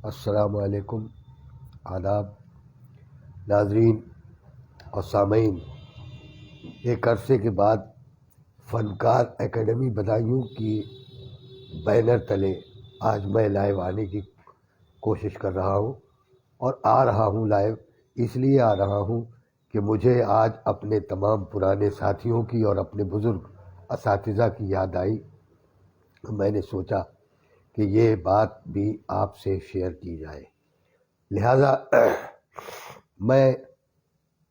السلام علیکم، آداب ناظرین اور سامعین۔ ایک عرصے کے بعد فنکار اکیڈمی بدایوں کی بینر تلے آج میں لائیو آنے کی کوشش کر رہا ہوں، اور آ رہا ہوں لائیو اس لیے آ رہا ہوں کہ مجھے آج اپنے تمام پرانے ساتھیوں کی اور اپنے بزرگ اساتذہ کی یاد آئی۔ میں نے سوچا کہ یہ بات بھی آپ سے شیئر کی جائے، لہذا میں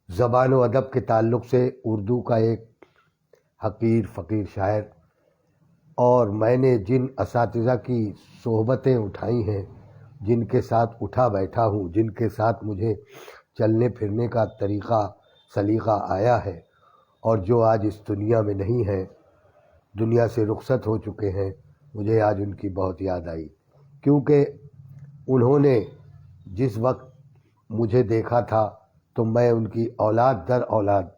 زبان و ادب کے تعلق سے اردو کا ایک حقیر فقیر شاعر، اور میں نے جن اساتذہ کی صحبتیں اٹھائی ہیں، جن کے ساتھ اٹھا بیٹھا ہوں، جن کے ساتھ مجھے چلنے پھرنے کا طریقہ سلیقہ آیا ہے، اور جو آج اس دنیا میں نہیں ہیں، دنیا سے رخصت ہو چکے ہیں، مجھے آج ان کی بہت یاد آئی، کیونکہ انہوں نے جس وقت مجھے دیکھا تھا تو میں ان کی اولاد در اولاد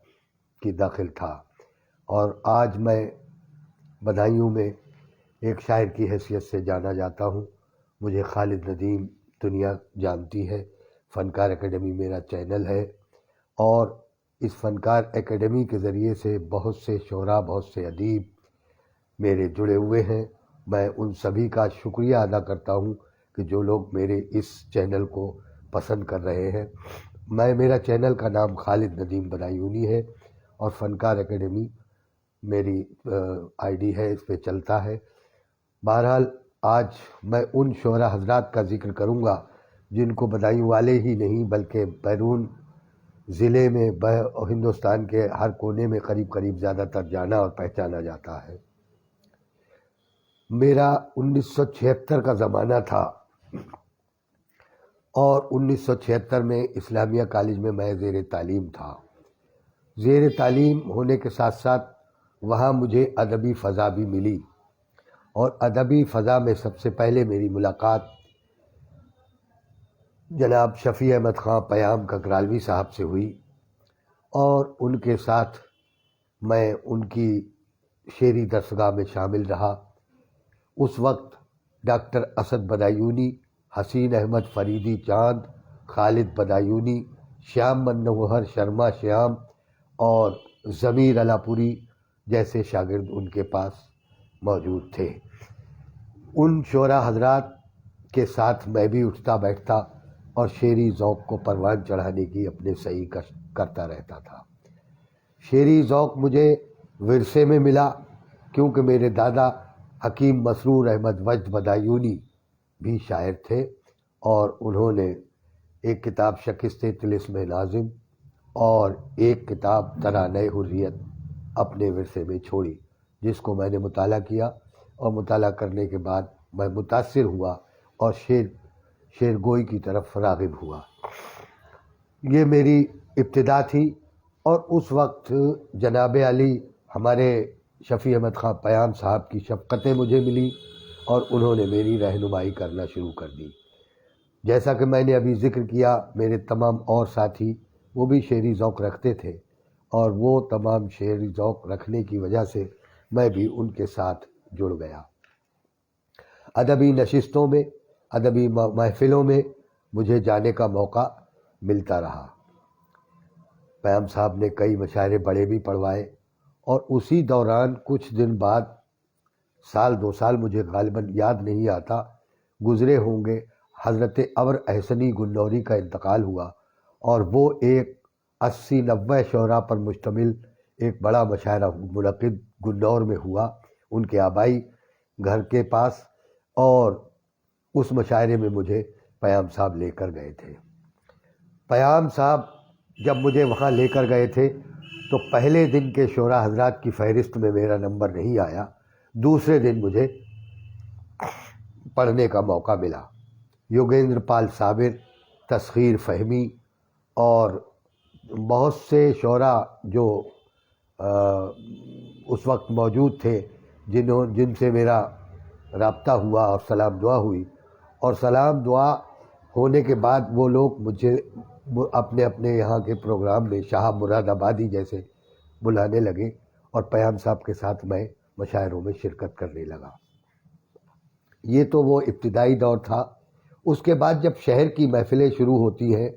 کی داخل تھا، اور آج میں بدایوں میں ایک شاعر کی حیثیت سے جانا جاتا ہوں۔ مجھے خالد ندیم دنیا جانتی ہے۔ فنکار اکیڈمی میرا چینل ہے، اور اس فنکار اکیڈمی کے ذریعے سے بہت سے شعراء، بہت سے ادیب میرے جڑے ہوئے ہیں۔ میں ان سبھی کا شکریہ ادا کرتا ہوں کہ جو لوگ میرے اس چینل کو پسند کر رہے ہیں۔ میرا چینل کا نام خالد ندیم بدایونی ہے، اور فنکار اکیڈمی میری آئی ڈی ہے، اس پہ چلتا ہے۔ بہرحال آج میں ان شعراء حضرات کا ذکر کروں گا جن کو بدایوں والے ہی نہیں بلکہ بیرون ضلع میں ہندوستان کے ہر کونے میں قریب قریب زیادہ تر جانا اور پہچانا جاتا ہے۔ میرا 1976 کا زمانہ تھا، اور 1976 میں اسلامیہ کالج میں میں زیر تعلیم تھا۔ زیر تعلیم ہونے کے ساتھ ساتھ وہاں مجھے ادبی فضا بھی ملی، اور ادبی فضا میں سب سے پہلے میری ملاقات جناب شفیع احمد خان پیام ککرالوی صاحب سے ہوئی، اور ان کے ساتھ میں ان کی شعری درسگاہ میں شامل رہا۔ اس وقت ڈاکٹر اسد بدایونی، حسین احمد فریدی چاند، خالد بدایونی، شیام منوہر شرما شیام اور ضمیر علاپوری جیسے شاگرد ان کے پاس موجود تھے۔ ان شعراء حضرات کے ساتھ میں بھی اٹھتا بیٹھتا اور شعری ذوق کو پروان چڑھانے کی اپنے صحیح کرتا رہتا تھا۔ شعری ذوق مجھے ورثے میں ملا، کیونکہ میرے دادا حکیم مسرور احمد وجد بدایونی بھی شاعر تھے، اور انہوں نے ایک کتاب شکست طلسم ناظم اور ایک کتاب ترانۂ حریت اپنے ورثے میں چھوڑی، جس کو میں نے مطالعہ کیا، اور مطالعہ کرنے کے بعد میں متاثر ہوا اور شعر گوئی کی طرف راغب ہوا۔ یہ میری ابتدا تھی، اور اس وقت جناب علی ہمارے شفیع احمد خان پیام صاحب کی شفقتیں مجھے ملی، اور انہوں نے میری رہنمائی کرنا شروع کر دی۔ جیسا کہ میں نے ابھی ذکر کیا، میرے تمام اور ساتھی وہ بھی شعری ذوق رکھتے تھے، اور وہ تمام شعری ذوق رکھنے کی وجہ سے میں بھی ان کے ساتھ جڑ گیا۔ ادبی نشستوں میں، ادبی محفلوں میں مجھے جانے کا موقع ملتا رہا۔ پیام صاحب نے کئی مشاعرے بڑے بھی پڑھوائے، اور اسی دوران کچھ دن بعد، سال 2 سال مجھے غالباً یاد نہیں آتا گزرے ہوں گے، حضرت ابر احسنی گنوری کا انتقال ہوا، اور وہ ایک 80-90 شعراء پر مشتمل ایک بڑا مشاعرہ منعقد گنور میں ہوا ان کے آبائی گھر کے پاس، اور اس مشاعرے میں مجھے پیام صاحب لے کر گئے تھے۔ پیام صاحب جب مجھے وہاں لے کر گئے تھے تو پہلے دن کے شعراء حضرات کی فہرست میں میرا نمبر نہیں آیا، دوسرے دن مجھے پڑھنے کا موقع ملا۔ یوگیندر پال صابر، تسخیر فہمی اور بہت سے شعراء جو اس وقت موجود تھے، جن سے میرا رابطہ ہوا اور سلام دعا ہوئی، اور سلام دعا ہونے کے بعد وہ لوگ مجھے اپنے اپنے یہاں کے پروگرام میں شہاب مراد آبادی جیسے بلانے لگے، اور پیام صاحب کے ساتھ میں مشاعروں میں شرکت کرنے لگا۔ یہ تو وہ ابتدائی دور تھا۔ اس کے بعد جب شہر کی محفلیں شروع ہوتی ہیں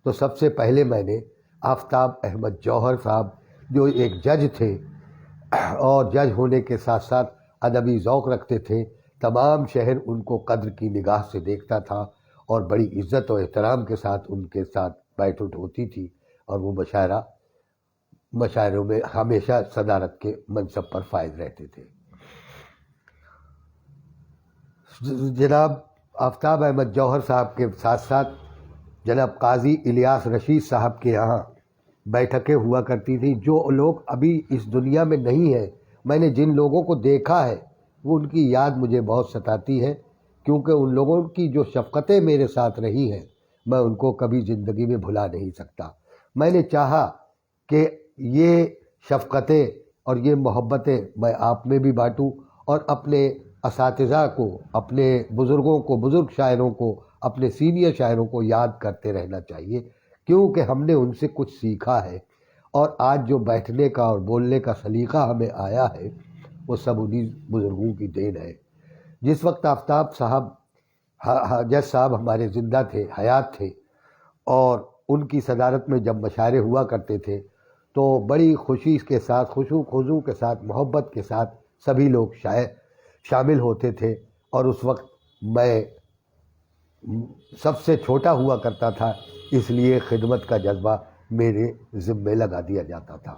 تو سب سے پہلے میں نے آفتاب احمد جوہر صاحب جو ایک جج تھے اور جج ہونے کے ساتھ ساتھ ادبی ذوق رکھتے تھے، تمام شہر ان کو قدر کی نگاہ سے دیکھتا تھا اور بڑی عزت و احترام کے ساتھ ان کے ساتھ بیٹھ اٹھ ہوتی تھی، اور وہ مشاعروں میں ہمیشہ صدارت کے منصب پر فائز رہتے تھے۔ جناب آفتاب احمد جوہر صاحب کے ساتھ ساتھ جناب قاضی الیاس رشید صاحب کے یہاں بیٹھکیں ہوا کرتی تھی۔ جو لوگ ابھی اس دنیا میں نہیں ہیں، میں نے جن لوگوں کو دیکھا ہے وہ ان کی یاد مجھے بہت ستاتی ہے، کیونکہ ان لوگوں کی جو شفقتیں میرے ساتھ رہی ہیں میں ان کو کبھی زندگی میں بھلا نہیں سکتا۔ میں نے چاہا کہ یہ شفقتیں اور یہ محبتیں میں آپ میں بھی بانٹوں، اور اپنے اساتذہ کو، اپنے بزرگوں کو، بزرگ شاعروں کو، اپنے سینئر شاعروں کو یاد کرتے رہنا چاہیے، کیونکہ ہم نے ان سے کچھ سیکھا ہے، اور آج جو بیٹھنے کا اور بولنے کا سلیقہ ہمیں آیا ہے وہ سب انہی بزرگوں کی دین ہے۔ جس وقت آفتاب صاحب جج صاحب ہمارے زندہ تھے، حیات تھے، اور ان کی صدارت میں جب مشاعرے ہوا کرتے تھے تو بڑی خوشی کے ساتھ، خشوع خضوع کے ساتھ، محبت کے ساتھ سبھی لوگ شامل ہوتے تھے، اور اس وقت میں سب سے چھوٹا ہوا کرتا تھا، اس لیے خدمت کا جذبہ میرے ذمے لگا دیا جاتا تھا،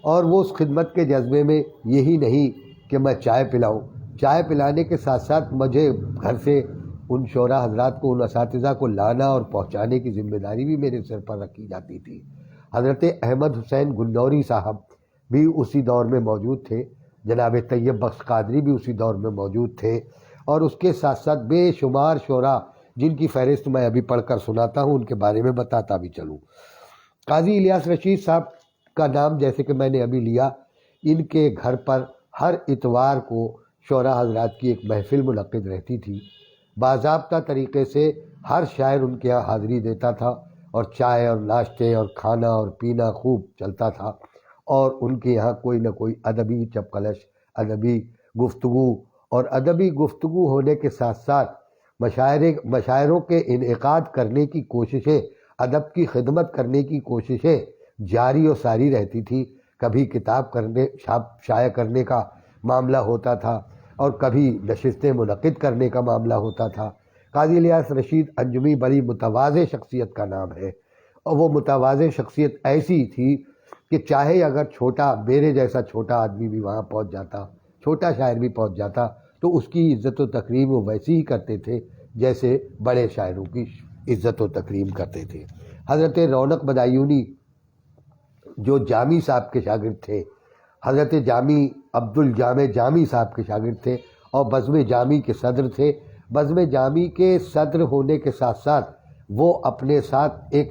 اور وہ اس خدمت کے جذبے میں یہی نہیں کہ میں چائے پلاؤں، چائے پلانے کے ساتھ ساتھ مجھے گھر سے ان شعراء حضرات کو، ان اساتذہ کو لانا اور پہنچانے کی ذمہ داری بھی میرے سر پر رکھی جاتی تھی۔ حضرت احمد حسین گلنوری صاحب بھی اسی دور میں موجود تھے، جناب طیب بخش قادری بھی اسی دور میں موجود تھے، اور اس کے ساتھ ساتھ بے شمار شعراء جن کی فہرست میں ابھی پڑھ کر سناتا ہوں، ان کے بارے میں بتاتا بھی چلوں۔ قاضی الیاس رشید صاحب کا نام جیسے کہ میں نے ابھی لیا، ان کے گھر پر ہر اتوار کو شعراء حضرات کی ایک محفل منعقد رہتی تھی۔ باضابطہ طریقے سے ہر شاعر ان کے یہاں حاضری دیتا تھا، اور چائے اور ناشتے اور کھانا اور پینا خوب چلتا تھا، اور ان کے یہاں کوئی نہ کوئی ادبی چپقلش، ادبی گفتگو، اور ادبی گفتگو ہونے کے ساتھ ساتھ مشاعروں کے انعقاد کرنے کی کوششیں، ادب کی خدمت کرنے کی کوششیں جاری و ساری رہتی تھی۔ کبھی کتاب شائع کرنے کا معاملہ ہوتا تھا، اور کبھی نشستیں منعقد کرنے کا معاملہ ہوتا تھا۔ قاضی الیاس رشید انجمی بڑی متواضع شخصیت کا نام ہے، اور وہ متواضع شخصیت ایسی تھی کہ چاہے اگر چھوٹا، میرے جیسا چھوٹا آدمی بھی وہاں پہنچ جاتا، چھوٹا شاعر بھی پہنچ جاتا، تو اس کی عزت و تکریم وہ ویسی ہی کرتے تھے جیسے بڑے شاعروں کی عزت و تکریم کرتے تھے۔ حضرت رونق بدایونی جو جامی صاحب کے شاگرد تھے، حضرت جامی عبدالجامع جامی صاحب کے شاگرد تھے، اور بزم جامی کے صدر تھے۔ بزم جامی کے صدر ہونے کے ساتھ ساتھ وہ اپنے ساتھ ایک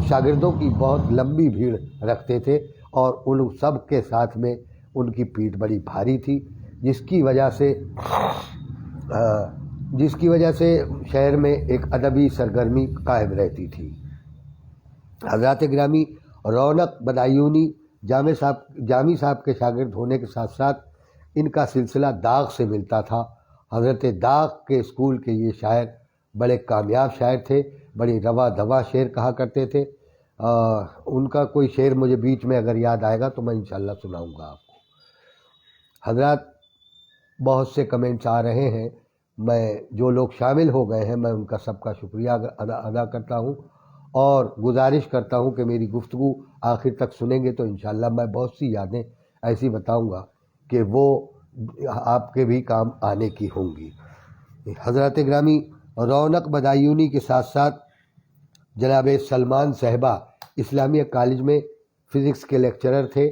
شاگردوں کی بہت لمبی بھیڑ رکھتے تھے، اور ان سب کے ساتھ میں ان کی پیٹھ بڑی بھاری تھی، جس کی وجہ سے شہر میں ایک ادبی سرگرمی قائم رہتی تھی۔ حضرات گرامی، رونق بدایونی جامی صاحب کے شاگرد ہونے کے ساتھ ساتھ ان کا سلسلہ داغ سے ملتا تھا۔ حضرت داغ کے اسکول کے یہ شاعر بڑے کامیاب شاعر تھے، بڑی رواں دواں شعر کہا کرتے تھے۔ ان کا کوئی شعر مجھے بیچ میں اگر یاد آئے گا تو میں انشاءاللہ سناؤں گا آپ کو۔ حضرات، بہت سے کمنٹس آ رہے ہیں، میں جو لوگ شامل ہو گئے ہیں میں ان کا سب کا شکریہ ادا کرتا ہوں، اور گزارش کرتا ہوں کہ میری گفتگو آخر تک سنیں گے تو انشاءاللہ میں بہت سی یادیں ایسی بتاؤں گا کہ وہ آپ کے بھی کام آنے کی ہوں گی۔ حضرات گرامی، رونق بدایونی کے ساتھ ساتھ جناب سلمان صاحبہ اسلامیہ کالج میں فزکس کے لیکچرر تھے،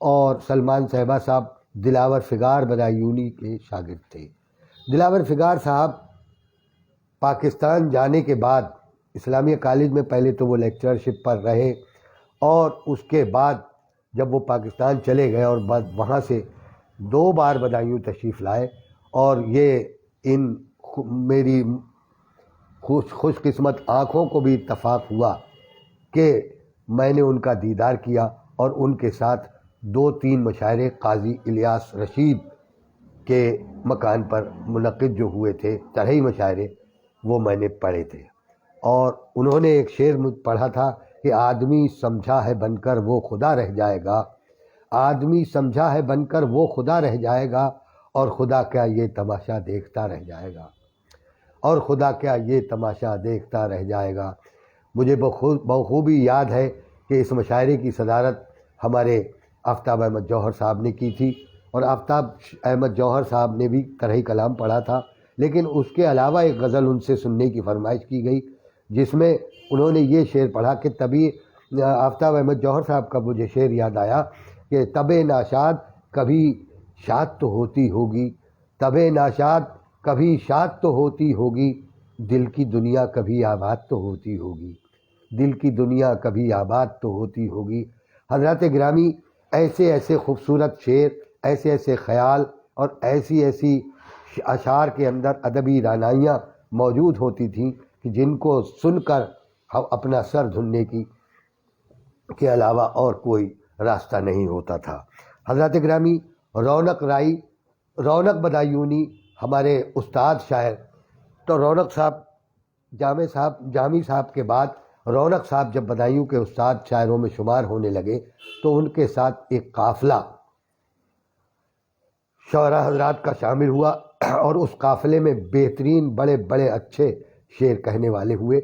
اور سلمان صاحبہ صاحب دلاور فگار بدایونی کے شاگرد تھے۔ دلاور فگار صاحب پاکستان جانے کے بعد اسلامیہ کالج میں پہلے تو وہ لیکچررشپ پر رہے، اور اس کے بعد جب وہ پاکستان چلے گئے اور وہاں سے 2 بار بدایوں تشریف لائے، اور یہ ان میری خوش قسمت آنکھوں کو بھی اتفاق ہوا کہ میں نے ان کا دیدار کیا، اور ان کے ساتھ 2-3 مشاعرے قاضی الیاس رشید کے مکان پر منعقد جو ہوئے تھے، طرحی مشاعرے، وہ میں نے پڑھے تھے، اور انہوں نے ایک شعر پڑھا تھا کہ آدمی سمجھا ہے بن کر وہ خدا رہ جائے گا، آدمی سمجھا ہے بن کر وہ خدا رہ جائے گا، اور خدا کیا یہ تماشا دیکھتا رہ جائے گا، اور خدا کیا یہ تماشا دیکھتا رہ جائے گا۔ مجھے بخوبی یاد ہے کہ اس مشاعرے کی صدارت ہمارے آفتاب احمد جوہر صاحب نے کی تھی، اور آفتاب احمد جوہر صاحب نے بھی طرح کلام پڑھا تھا، لیکن اس کے علاوہ ایک غزل ان سے سننے کی فرمائش کی گئی، جس میں انہوں نے یہ شعر پڑھا کہ تبھی آفتاب احمد جوہر صاحب کا مجھے شعر یاد آیا کہ تب ناشاد کبھی شاد تو ہوتی ہوگی، تب ناشاد کبھی شاد تو ہوتی ہوگی، دل کی دنیا کبھی آباد تو ہوتی ہوگی، دل کی دنیا کبھی آباد تو ہوتی ہوگی۔ حضرات گرامی، ایسے ایسے خوبصورت شعر، ایسے ایسے خیال اور ایسی ایسی اشعار کے اندر ادبی رعنائیاں موجود ہوتی تھیں کہ جن کو سن کر ہم اپنا سر دھننے کے علاوہ اور کوئی راستہ نہیں ہوتا تھا۔ حضرات گرامی، رونق بدایونی ہمارے استاد شاعر، تو رونق صاحب جامی صاحب کے بعد رونق صاحب جب بدایوں کے استاد شاعروں میں شمار ہونے لگے تو ان کے ساتھ ایک قافلہ شعراء حضرات کا شامل ہوا، اور اس قافلے میں بہترین بڑے بڑے اچھے شعر کہنے والے ہوئے،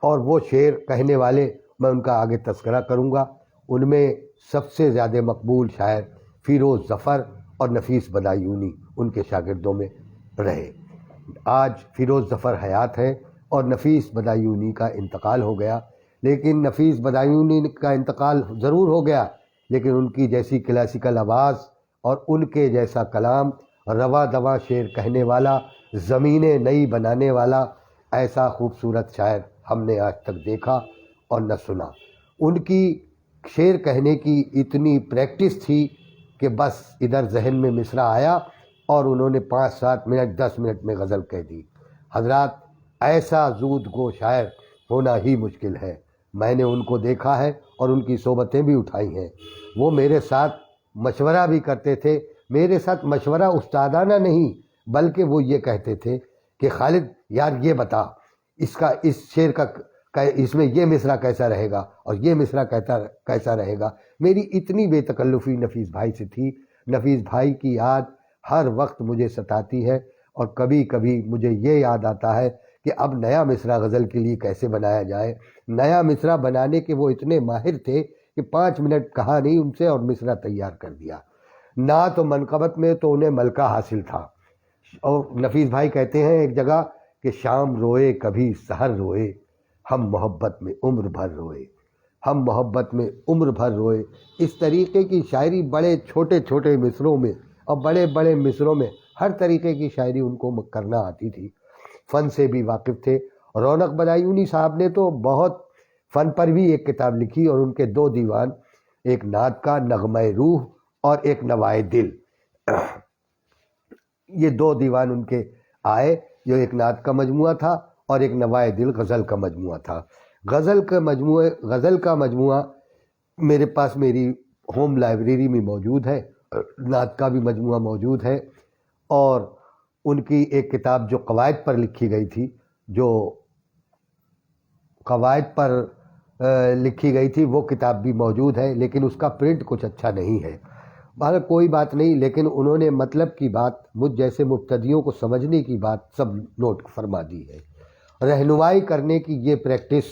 اور وہ شعر کہنے والے میں ان کا آگے تذکرہ کروں گا۔ ان میں سب سے زیادہ مقبول شاعر فیروز ظفر اور نفیس بدایونی ان کے شاگردوں میں رہے۔ آج فیروز ظفر حیات ہے اور نفیس بدایونی کا انتقال ہو گیا، لیکن نفیس بدایونی کا انتقال ضرور ہو گیا، لیکن ان کی جیسی کلاسیکل آواز اور ان کے جیسا کلام، رواں دواں شعر کہنے والا، زمینیں نئی بنانے والا ایسا خوبصورت شاعر ہم نے آج تک دیکھا اور نہ سنا۔ ان کی شعر کہنے کی اتنی پریکٹس تھی کہ بس ادھر ذہن میں مصرع آیا اور انہوں نے 5-7 منٹ 10 منٹ میں غزل کہہ دی۔ حضرات، ایسا زود گو شاعر ہونا ہی مشکل ہے۔ میں نے ان کو دیکھا ہے اور ان کی صحبتیں بھی اٹھائی ہیں۔ وہ میرے ساتھ مشورہ بھی کرتے تھے، میرے ساتھ مشورہ استادانہ نہیں، بلکہ وہ یہ کہتے تھے کہ خالد یار یہ بتا، اس شعر کا اس میں یہ مصرع کیسا رہے گا اور یہ مصرع کیسا رہے گا۔ میری اتنی بے تکلفی نفیس بھائی سے تھی۔ نفیس بھائی کی یاد ہر وقت مجھے ستاتی ہے، اور کبھی کبھی مجھے یہ یاد آتا ہے کہ اب نیا مصرع غزل کے لیے کیسے بنایا جائے۔ نیا مصرع بنانے کے وہ اتنے ماہر تھے کہ 5 منٹ کہا نہیں ان سے اور مصرع تیار کر دیا۔ نعت و منقبت میں تو انہیں ملکہ حاصل تھا، اور نفیس بھائی کہتے ہیں ایک جگہ کہ شام روئے کبھی سحر روئے، ہم محبت میں عمر بھر روئے، ہم محبت میں عمر بھر روئے۔ اس طریقے کی شاعری بڑے چھوٹے چھوٹے مصروں میں اور بڑے بڑے مصروں میں ہر طریقے کی شاعری ان کو کرنا آتی تھی، فن سے بھی واقف تھے۔ رونق بدایونی صاحب نے تو بہت فن پر بھی ایک کتاب لکھی، اور ان کے 2 دیوان، ایک نعت کا نغمہ روح اور ایک نوائے دل، یہ 2 دیوان ان کے آئے، جو ایک نعت کا مجموعہ تھا اور ایک نوائے دل غزل کا مجموعہ تھا۔ غزل کا مجموعہ میرے پاس میری ہوم لائبریری میں موجود ہے، نعت کا بھی مجموعہ موجود ہے، اور ان کی ایک کتاب جو قواعد پر لکھی گئی تھی، وہ کتاب بھی موجود ہے، لیکن اس کا پرنٹ کچھ اچھا نہیں ہے۔ بہرحال کوئی بات نہیں، لیکن انہوں نے مطلب کی بات مجھ جیسے مبتدیوں کو سمجھنے کی بات سب نوٹ فرما دی ہے۔ رہنمائی کرنے کی یہ پریکٹس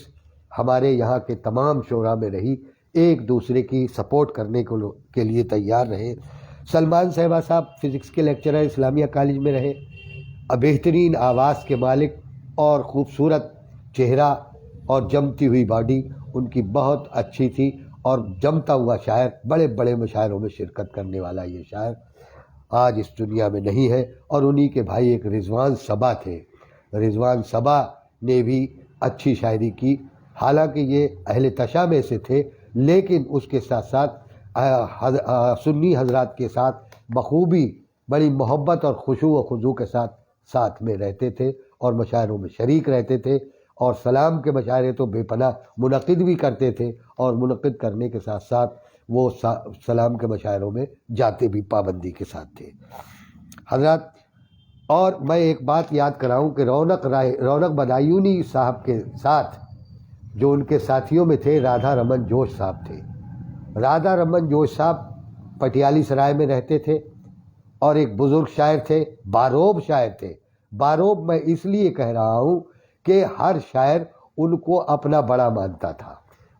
ہمارے یہاں کے تمام شعراء میں رہی، ایک دوسرے کی سپورٹ کرنے کے لیے تیار رہے۔ سلمان صاحبہ صاحب فزکس کے لیکچرر اسلامیہ کالج میں رہے، بہترین آواز کے مالک اور خوبصورت چہرہ اور جمتی ہوئی باڈی ان کی بہت اچھی تھی، اور جمتا ہوا شاعر، بڑے بڑے مشاعروں میں شرکت کرنے والا یہ شاعر آج اس دنیا میں نہیں ہے۔ اور انہی کے بھائی ایک رضوان صبا تھے، رضوان صبا نے بھی اچھی شاعری کی، حالانکہ یہ اہل تشا میں سے تھے، لیکن اس کے ساتھ ساتھ سنی حضرات کے ساتھ بخوبی بڑی محبت اور خشوع و خضوع کے ساتھ میں رہتے تھے، اور مشاعروں میں شریک رہتے تھے، اور سلام کے مشاعرے تو بے پناہ منعقد بھی کرتے تھے، اور منعقد کرنے کے ساتھ ساتھ وہ سلام کے مشاعروں میں جاتے بھی پابندی کے ساتھ تھے حضرات۔ اور میں ایک بات یاد کراؤں کہ رونق بدایونی صاحب کے ساتھ جو ان کے ساتھیوں میں تھے رادھا رمن جوش صاحب تھے. رادھا رمن جوش صاحب پٹیالی سرائے میں رہتے تھے اور ایک بزرگ شاعر تھے، باروب شاعر تھے. باروب میں اس لیے کہہ رہا ہوں کہ ہر شاعر ان کو اپنا بڑا مانتا تھا،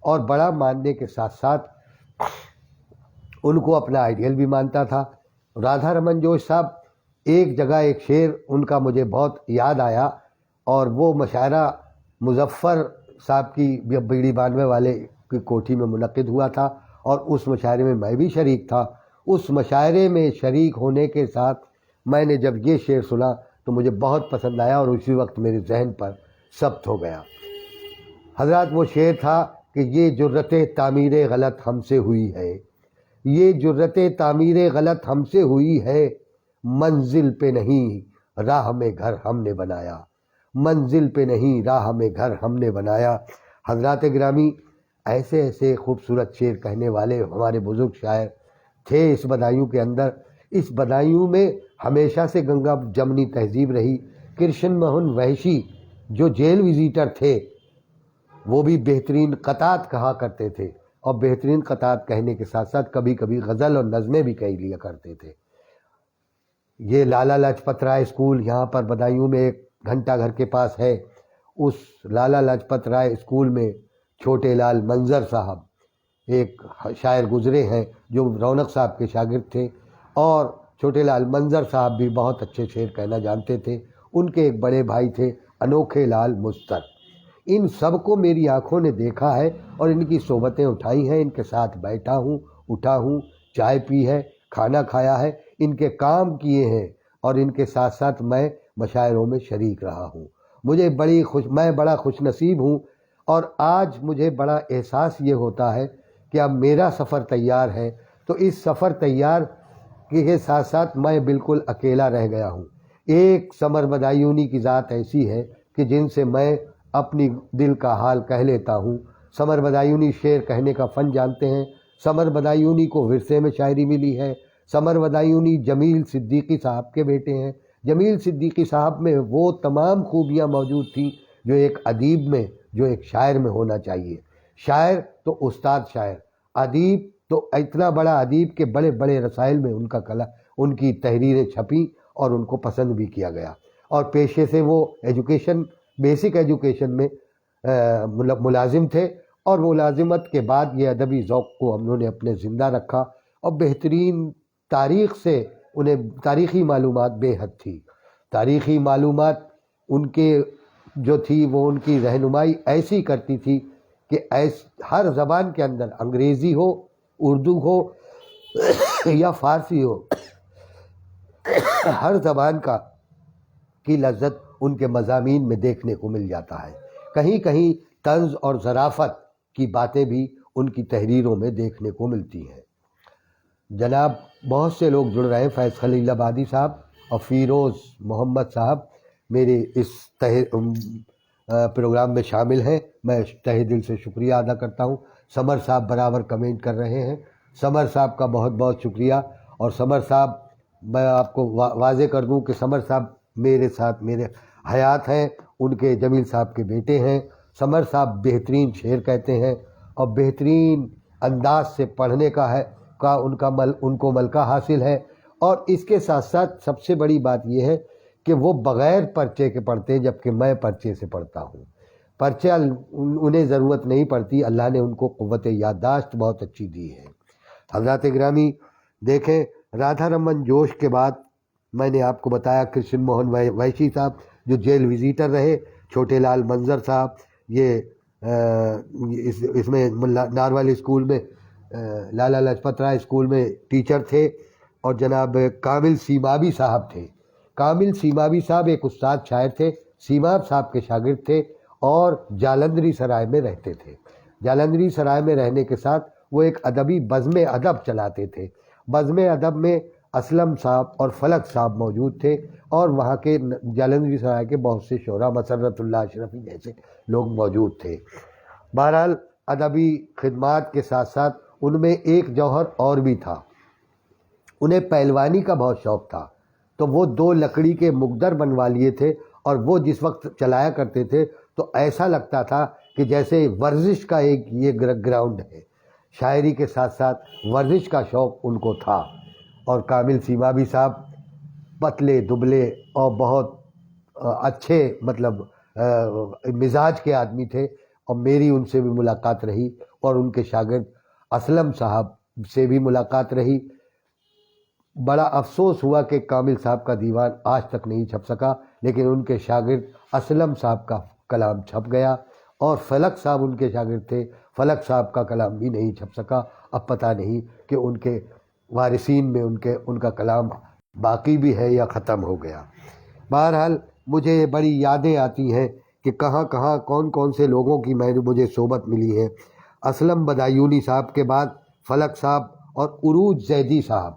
اور بڑا ماننے کے ساتھ ساتھ ان کو اپنا آئیڈیل بھی مانتا تھا. رادھا رمن جوش صاحب ایک جگہ ایک شعر ان کا مجھے بہت یاد آیا، اور وہ مشاعرہ مظفر صاحب کی بیڑی بانوے والے کی کوٹھی میں منعقد ہوا تھا، اور اس مشاعرے میں میں بھی شریک تھا. اس مشاعرے میں شریک ہونے کے ساتھ میں نے جب یہ شعر سنا تو مجھے بہت پسند آیا، اور اسی وقت میرے ذہن پر ثبت ہو گیا. حضرات وہ شعر تھا کہ یہ جرت تعمیر غلط ہم سے ہوئی ہے، یہ جرت تعمیر غلط ہم سے ہوئی ہے، منزل پہ نہیں راہ میں گھر ہم نے بنایا، منزل پہ نہیں راہ میں گھر ہم نے بنایا. حضرات گرامی، ایسے ایسے خوبصورت شعر کہنے والے ہمارے بزرگ شاعر تھے اس بدایوں کے اندر. اس بدایوں میں ہمیشہ سے گنگا جمنی تہذیب رہی. کرشن موہن وحشی جو جیل وزیٹر تھے وہ بھی بہترین قطعات کہا کرتے تھے، اور بہترین قطعات کہنے کے ساتھ ساتھ کبھی کبھی غزل اور نظمیں بھی کہہ لیا کرتے تھے. یہ لالا لاجپت رائے اسکول یہاں پر بدایوں میں ایک گھنٹہ گھر کے پاس ہے. اس لالا لاجپت رائے اسکول میں چھوٹے لال منظر صاحب ایک شاعر گزرے ہیں جو رونق صاحب کے شاگرد تھے، اور چھوٹے لال منظر صاحب بھی بہت اچھے شعر کہنا جانتے تھے. ان کے ایک بڑے بھائی تھے انوکھے لال مستر. ان سب کو میری آنکھوں نے دیکھا ہے اور ان کی صحبتیں اٹھائی ہیں، ان کے ساتھ بیٹھا ہوں، اٹھا ہوں، چائے پی ہے، کھانا کھایا ہے، ان کے کام کیے ہیں، اور ان کے ساتھ ساتھ میں مشاعروں میں شریک رہا ہوں. میں بڑا خوش نصیب ہوں، اور آج مجھے بڑا احساس یہ ہوتا ہے کہ اب میرا سفر تیار ہے، تو اس سفر تیار کے ساتھ ساتھ میں بالکل اکیلا رہ گیا ہوں. ایک سمر بدایونی کی ذات ایسی ہے کہ جن سے میں اپنی دل کا حال کہہ لیتا ہوں. سمر بدایونی شعر کہنے کا فن جانتے ہیں. سمر بدایونی کو ورثے میں شاعری ملی ہے. سمر بدایونی جمیل صدیقی صاحب کے بیٹے ہیں. جمیل صدیقی صاحب میں وہ تمام خوبیاں موجود تھیں جو ایک ادیب میں، جو ایک شاعر میں ہونا چاہیے. شاعر تو استاد شاعر، ادیب تو اتنا بڑا ادیب کہ بڑے بڑے رسائل میں ان کی تحریریں چھپیں اور ان کو پسند بھی کیا گیا. اور پیشے سے وہ بیسک ایجوکیشن میں ملازم تھے، اور ملازمت کے بعد یہ ادبی ذوق کو انہوں نے اپنے زندہ رکھا، اور بہترین تاریخ سے انہیں تاریخی معلومات بے حد تھی. تاریخی معلومات ان کے جو تھی وہ ان کی رہنمائی ایسی کرتی تھی کہ ہر زبان کے اندر، انگریزی ہو، اردو ہو یا فارسی ہو، ہر زبان کی لذت ان کے مضامین میں دیکھنے کو مل جاتا ہے. کہیں کہیں طنز اور ظرافت کی باتیں بھی ان کی تحریروں میں دیکھنے کو ملتی ہیں. جناب بہت سے لوگ جڑ رہے ہیں، فیض خلیل آبادی صاحب اور فیروز محمد صاحب میرے اس پروگرام میں شامل ہیں. میں تہہ دل سے شکریہ ادا کرتا ہوں. سمر صاحب برابر کمنٹ کر رہے ہیں. سمر صاحب کا بہت بہت شکریہ. اور سمر صاحب، میں آپ کو واضح کر دوں کہ سمر صاحب میرے ساتھ میرے حیات ہیں، ان کے جمیل صاحب کے بیٹے ہیں. سمر صاحب بہترین شعر کہتے ہیں، اور بہترین انداز سے پڑھنے ان کو ملکہ حاصل ہے. اور اس کے ساتھ ساتھ سب سے بڑی بات یہ ہے کہ وہ بغیر پرچے کے پڑھتے ہیں، جبکہ میں پرچے سے پڑھتا ہوں. پرچہ انہیں ضرورت نہیں پڑتی، اللہ نے ان کو قوت یادداشت بہت اچھی دی ہے. حضرات گرامی دیکھیں، رادھا رمن جوش کے بعد میں نے آپ کو بتایا کرشن موہن وحشی صاحب جو جیل وزیٹر رہے، چھوٹے لال منظر صاحب یہ اس میں نارول اسکول میں، لالا لاجپت رائے اسکول میں ٹیچر تھے، اور جناب کامل سیمابی صاحب تھے. کامل سیمابی صاحب ایک استاد شاعر تھے، سیماب صاحب کے شاگرد تھے، اور جالندھری سرائے میں رہتے تھے. جالندھری سرائے میں رہنے کے ساتھ وہ ایک ادبی بزم ادب چلاتے تھے. بزم ادب میں اسلم صاحب اور فلک صاحب موجود تھے، اور وہاں کے جالندھری سرائے کے بہت سے شعراء، مسرت اللہ اشرفی جیسے لوگ موجود تھے. بہرحال ادبی خدمات کے ساتھ ساتھ ان میں ایک جوہر اور بھی تھا، انہیں پہلوانی کا بہت شوق تھا. تو وہ 2 لکڑی کے مقدر بنوا لیے تھے، اور وہ جس وقت چلایا کرتے تھے تو ایسا لگتا تھا کہ جیسے ورزش کا ایک یہ گراؤنڈ ہے۔ شاعری کے ساتھ ساتھ ورزش کا شوق ان کو تھا۔ اور کامل سیمابی صاحب پتلے دبلے اور بہت اچھے مطلب مزاج کے آدمی تھے، اور میری ان سے بھی ملاقات رہی، اور ان کے شاگرد اسلم صاحب سے بھی ملاقات رہی۔ بڑا افسوس ہوا کہ کامل صاحب کا دیوان آج تک نہیں چھپ سکا، لیکن ان کے شاگرد اسلم صاحب کا کلام چھپ گیا، اور فلک صاحب ان کے شاگرد تھے، فلک صاحب کا کلام بھی نہیں چھپ سکا۔ اب پتہ نہیں کہ ان کے وارثین میں ان کا کلام باقی بھی ہے یا ختم ہو گیا۔ بہرحال مجھے بڑی یادیں آتی ہیں کہ کہاں کہاں کون کون سے لوگوں کی مجھے صحبت ملی ہے۔ اسلم بدایونی صاحب کے بعد فلک صاحب اور عروج زیدی صاحب۔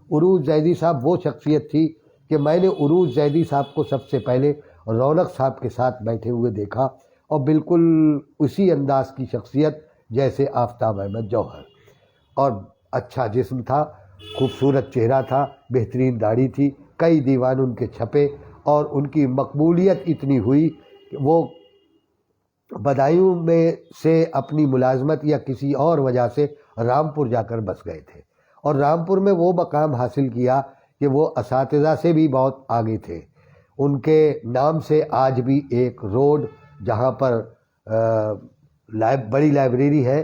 عروج زیدی صاحب وہ شخصیت تھی کہ میں نے عروج زیدی صاحب کو سب سے پہلے رونق صاحب کے ساتھ بیٹھے ہوئے دیکھا، اور بالکل اسی انداز کی شخصیت جیسے آفتاب احمد جوہر، اور اچھا جسم تھا، خوبصورت چہرہ تھا، بہترین داڑھی تھی، کئی دیوان ان کے چھپے، اور ان کی مقبولیت اتنی ہوئی کہ وہ بدایوں میں سے اپنی ملازمت یا کسی اور وجہ سے رامپور جا کر بس گئے تھے، اور رامپور میں وہ مقام حاصل کیا کہ وہ اساتذہ سے بھی بہت آگے تھے۔ ان کے نام سے آج بھی ایک روڈ جہاں پر بڑی لائبریری ہے،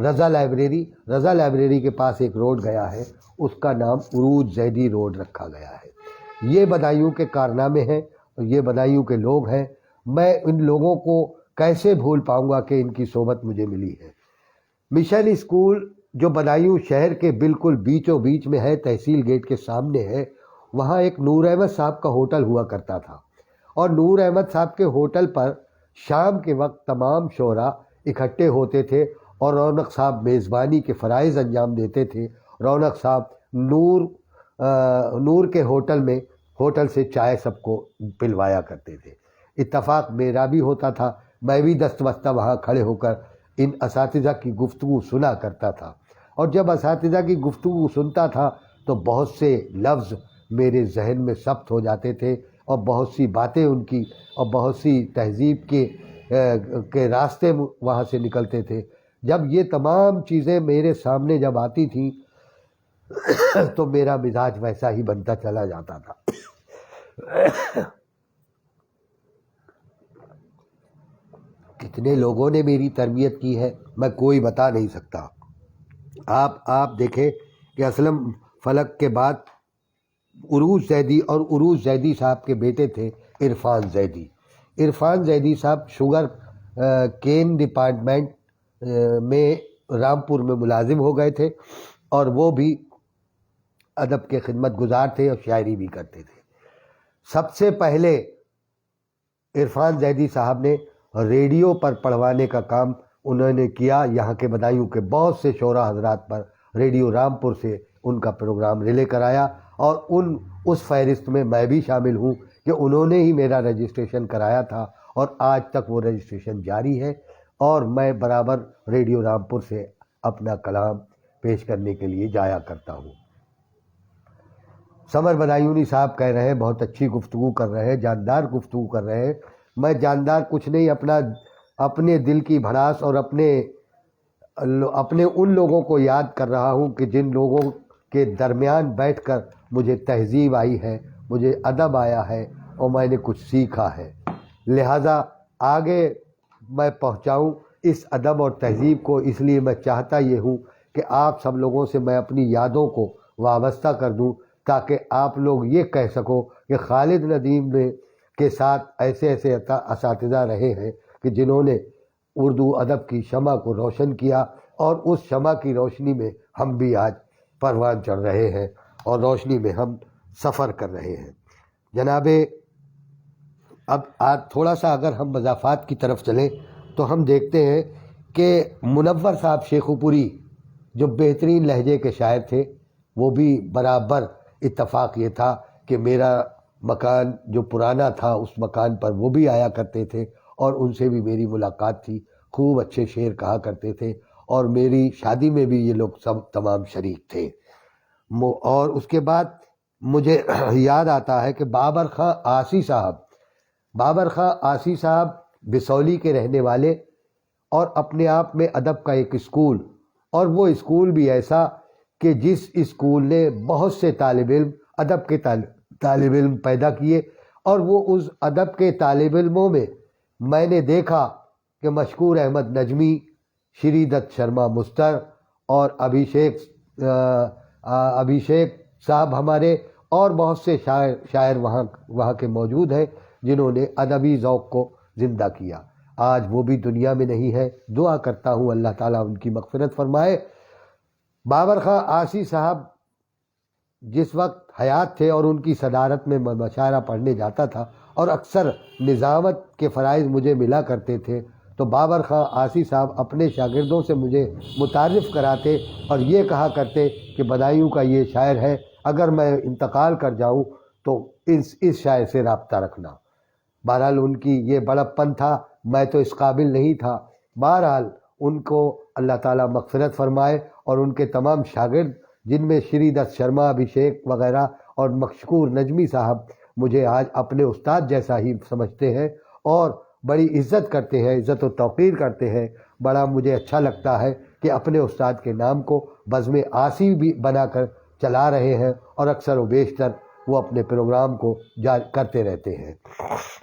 رضا لائبریری کے پاس ایک روڈ گیا ہے، اس کا نام عروج زیدی روڈ رکھا گیا ہے۔ یہ بدایوں کے کارنامے ہیں، یہ بدایوں کے لوگ ہیں۔ میں ان لوگوں کو کیسے بھول پاؤں گا کہ ان کی صحبت مجھے ملی ہے۔ مشن اسکول جو بدایوں شہر کے بالکل بیچوں بیچ میں ہے، تحصیل گیٹ کے سامنے ہے، وہاں ایک نور احمد صاحب کا ہوٹل ہوا کرتا تھا، اور نور احمد صاحب کے ہوٹل پر شام کے وقت تمام شعراء اکٹھے ہوتے تھے، اور رونق صاحب میزبانی کے فرائض انجام دیتے تھے۔ رونق صاحب نور کے ہوٹل سے چائے سب کو پلوایا کرتے تھے۔ اتفاق میرا بھی ہوتا تھا، میں بھی دست وستہ وہاں کھڑے ہو کر ان اساتذہ کی گفتگو سنا کرتا تھا، اور جب اساتذہ کی گفتگو سنتا تھا تو بہت سے لفظ میرے ذہن میں ثبت ہو جاتے تھے، اور بہت سی باتیں ان کی اور بہت سی تہذیب کے راستے وہاں سے نکلتے تھے۔ جب یہ تمام چیزیں میرے سامنے جب آتی تھیں تو میرا مزاج ویسا ہی بنتا چلا جاتا تھا۔ کتنے لوگوں نے میری تربیت کی ہے میں کوئی بتا نہیں سکتا۔ آپ دیکھیں کہ اسلم فلک کے بعد عروج زیدی، اور عروج زیدی صاحب کے بیٹے تھے عرفان زیدی۔ عرفان زیدی صاحب شوگر کین ڈپارٹمنٹ میں رامپور میں ملازم ہو گئے تھے، اور وہ بھی ادب کے خدمت گزار تھے اور شاعری بھی کرتے تھے۔ سب سے پہلے عرفان زیدی صاحب نے ریڈیو پر پڑھوانے کا کام انہوں نے کیا۔ یہاں کے بدایوں کے بہت سے شعراء حضرات پر ریڈیو رامپور سے ان کا پروگرام ریلے کرایا، اور اس فہرست میں بھی شامل ہوں کہ انہوں نے ہی میرا رجسٹریشن کرایا تھا، اور آج تک وہ رجسٹریشن جاری ہے، اور میں برابر ریڈیو رامپور سے اپنا کلام پیش کرنے کے لیے جایا کرتا ہوں۔ سمر بدایونی صاحب کہہ رہے ہیں بہت اچھی گفتگو کر رہے ہیں، جاندار گفتگو کر رہے ہیں۔ میں جاندار کچھ نہیں، اپنے دل کی بھڑاس اور اپنے ان لوگوں کو یاد کر رہا ہوں کہ جن لوگوں کے درمیان بیٹھ کر مجھے تہذیب آئی ہے، مجھے ادب آیا ہے، اور میں نے کچھ سیکھا ہے۔ لہٰذا آگے میں پہنچاؤں اس ادب اور تہذیب کو، اس لیے میں چاہتا یہ ہوں کہ آپ سب لوگوں سے میں اپنی یادوں کو وابستہ کر دوں، تاکہ آپ لوگ یہ کہہ سکو کہ خالد ندیم کے ساتھ ایسے اساتذہ رہے ہیں کہ جنہوں نے اردو ادب کی شمع کو روشن کیا، اور اس شمع کی روشنی میں ہم بھی آج پروان چڑھ رہے ہیں، اور روشنی میں ہم سفر کر رہے ہیں۔ جناب، اب آج تھوڑا سا اگر ہم مضافات کی طرف چلیں تو ہم دیکھتے ہیں کہ منور صاحب شیخو پوری جو بہترین لہجے کے شاعر تھے، وہ بھی برابر اتفاق یہ تھا کہ میرا مکان جو پرانا تھا اس مکان پر وہ بھی آیا کرتے تھے، اور ان سے بھی میری ملاقات تھی، خوب اچھے شعر کہا کرتے تھے، اور میری شادی میں بھی یہ لوگ سب تمام شریک تھے۔ اور اس کے بعد مجھے یاد آتا ہے کہ بابر خاں آسی صاحب بسولی کے رہنے والے، اور اپنے آپ میں ادب کا ایک اسکول، اور وہ اسکول بھی ایسا کہ جس اسکول نے بہت سے طالب علم، ادب کے طالب علم پیدا کیے، اور وہ اس ادب کے طالب علموں میں نے دیکھا کہ مشکور احمد نجمی، شری دت شرما مستر، اور ابھیشیک صاحب ہمارے، اور بہت سے شاعر وہاں کے موجود ہیں جنہوں نے ادبی ذوق کو زندہ کیا۔ آج وہ بھی دنیا میں نہیں ہے، دعا کرتا ہوں اللہ تعالیٰ ان کی مغفرت فرمائے۔ بابر خاں آسی صاحب جس وقت حیات تھے اور ان کی صدارت میں مشاعرہ پڑھنے جاتا تھا اور اکثر نظامت کے فرائض مجھے ملا کرتے تھے، تو بابر خاں آسی صاحب اپنے شاگردوں سے مجھے متعارف کراتے اور یہ کہا کرتے کہ بدایوں کا یہ شاعر ہے، اگر میں انتقال کر جاؤں تو اس شاعر سے رابطہ رکھنا۔ بہرحال ان کی یہ بڑپن تھا، میں تو اس قابل نہیں تھا۔ بہرحال ان کو اللہ تعالیٰ مغفرت فرمائے، اور ان کے تمام شاگرد جن میں شری دت شرما، ابھیشیک وغیرہ اور مشکور نجمی صاحب مجھے آج اپنے استاد جیسا ہی سمجھتے ہیں اور بڑی عزت کرتے ہیں، عزت و توقیر کرتے ہیں۔ بڑا مجھے اچھا لگتا ہے کہ اپنے استاد کے نام کو بزم آسی بھی بنا کر چلا رہے ہیں، اور اکثر و بیشتر وہ اپنے پروگرام کو کرتے رہتے ہیں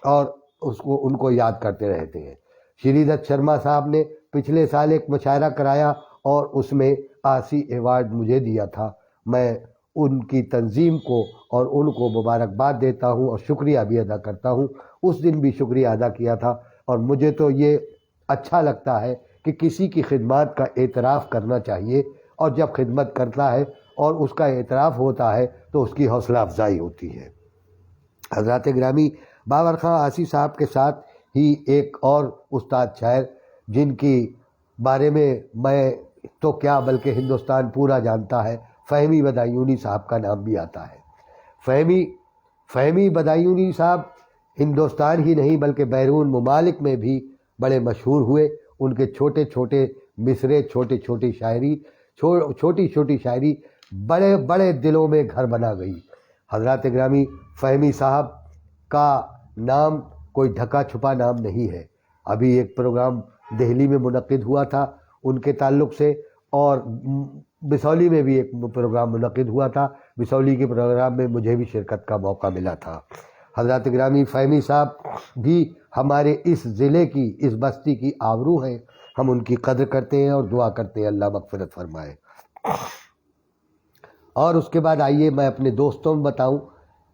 اور ان کو یاد کرتے رہتے ہیں۔ شری دت شرما صاحب نے پچھلے سال ایک مشاعرہ کرایا اور اس میں آسی ایوارڈ مجھے دیا تھا۔ میں ان کی تنظیم کو اور ان کو مبارکباد دیتا ہوں اور شکریہ بھی ادا کرتا ہوں۔ اس دن بھی شکریہ ادا کیا تھا، اور مجھے تو یہ اچھا لگتا ہے کہ کسی کی خدمات کا اعتراف کرنا چاہیے، اور جب خدمت کرتا ہے اور اس کا اعتراف ہوتا ہے تو اس کی حوصلہ افزائی ہوتی ہے۔ حضرات گرامی، بابر خاں آسی صاحب کے ساتھ ہی ایک اور استاد شاعر جن کی بارے میں تو کیا بلکہ ہندوستان پورا جانتا ہے، فہمی بدایونی صاحب کا نام بھی آتا ہے۔ فہمی بدایونی صاحب ہندوستان ہی نہیں بلکہ بیرون ممالک میں بھی بڑے مشہور ہوئے۔ ان کے چھوٹے چھوٹے مصرے، چھوٹی چھوٹی شاعری بڑے بڑے دلوں میں گھر بنا گئی۔ حضرات گرامی، فہمی صاحب کا نام کوئی ڈھکا چھپا نام نہیں ہے۔ ابھی ایک پروگرام دہلی میں منعقد ہوا تھا ان کے تعلق سے، اور بسولی میں بھی ایک پروگرام منعقد ہوا تھا۔ بسولی کے پروگرام میں مجھے بھی شرکت کا موقع ملا تھا۔ حضرات گرامی، فہمی صاحب بھی ہمارے اس ضلع کی، اس بستی کی آبرو ہیں۔ ہم ان کی قدر کرتے ہیں اور دعا کرتے ہیں اللہ مغفرت فرمائے۔ اور اس کے بعد آئیے میں اپنے دوستوں میں بتاؤں،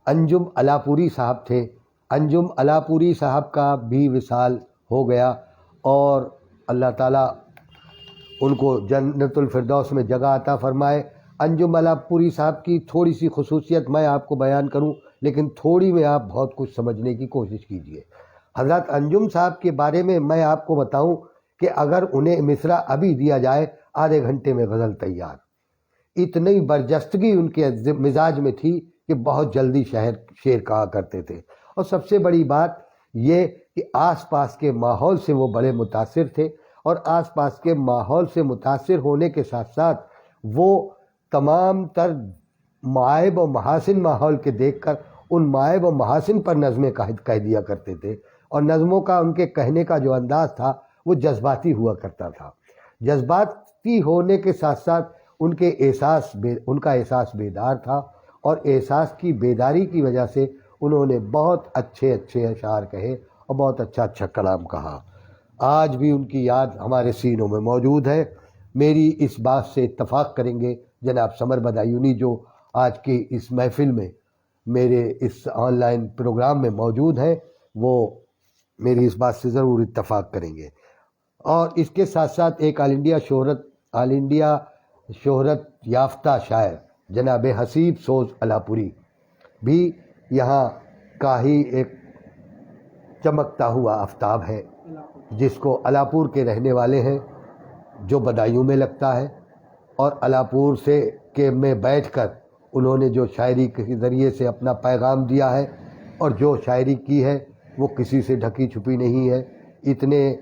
انجم الاپوری صاحب تھے۔ انجم الاپوری صاحب کا بھی وصال ہو گیا، اور اللہ تعالیٰ ان کو جنت الفردوس میں جگہ عطا فرمائے۔ انجم الاپوری صاحب کی تھوڑی سی خصوصیت میں آپ کو بیان کروں، لیکن تھوڑی میں آپ بہت کچھ سمجھنے کی کوشش کیجیے۔ حضرت انجم صاحب کے بارے میں آپ کو بتاؤں کہ اگر انہیں مصرع ابھی دیا جائے، آدھے گھنٹے میں غزل تیار۔ اتنی برجستگی ان کے مزاج میں تھی کہ بہت جلدی شعر کہا کرتے تھے، اور سب سے بڑی بات یہ کہ آس پاس کے ماحول سے وہ بڑے متاثر تھے، اور آس پاس کے ماحول سے متاثر ہونے کے ساتھ ساتھ وہ تمام تر معائب و محاسن ماحول کے دیکھ کر ان معائب و محاسن پر نظمیں کہہ دیا کرتے تھے، اور نظموں کا ان کے کہنے کا جو انداز تھا وہ جذباتی ہوا کرتا تھا۔ جذباتی ہونے کے ساتھ ساتھ ان کا احساس بیدار تھا، اور احساس کی بیداری کی وجہ سے انہوں نے بہت اچھے اشعار کہے اور بہت اچھا کلام کہا۔ آج بھی ان کی یاد ہمارے سینوں میں موجود ہے۔ میری اس بات سے اتفاق کریں گے جناب سمر بدایونی، جو آج کی اس محفل میں میرے اس آن لائن پروگرام میں موجود ہیں، وہ میری اس بات سے ضرور اتفاق کریں گے۔ اور اس کے ساتھ ساتھ ایک آل انڈیا شہرت یافتہ شاعر جناب حسیب سوز الاپوری بھی یہاں کا ہی ایک چمکتا ہوا آفتاب ہے، جس کو الاپور کے رہنے والے ہیں، جو بدایوں میں لگتا ہے، اور الاپور میں بیٹھ کر انہوں نے جو شاعری کے ذریعے سے اپنا پیغام دیا ہے، اور جو شاعری کی ہے وہ کسی سے ڈھکی چھپی نہیں ہے۔ اتنے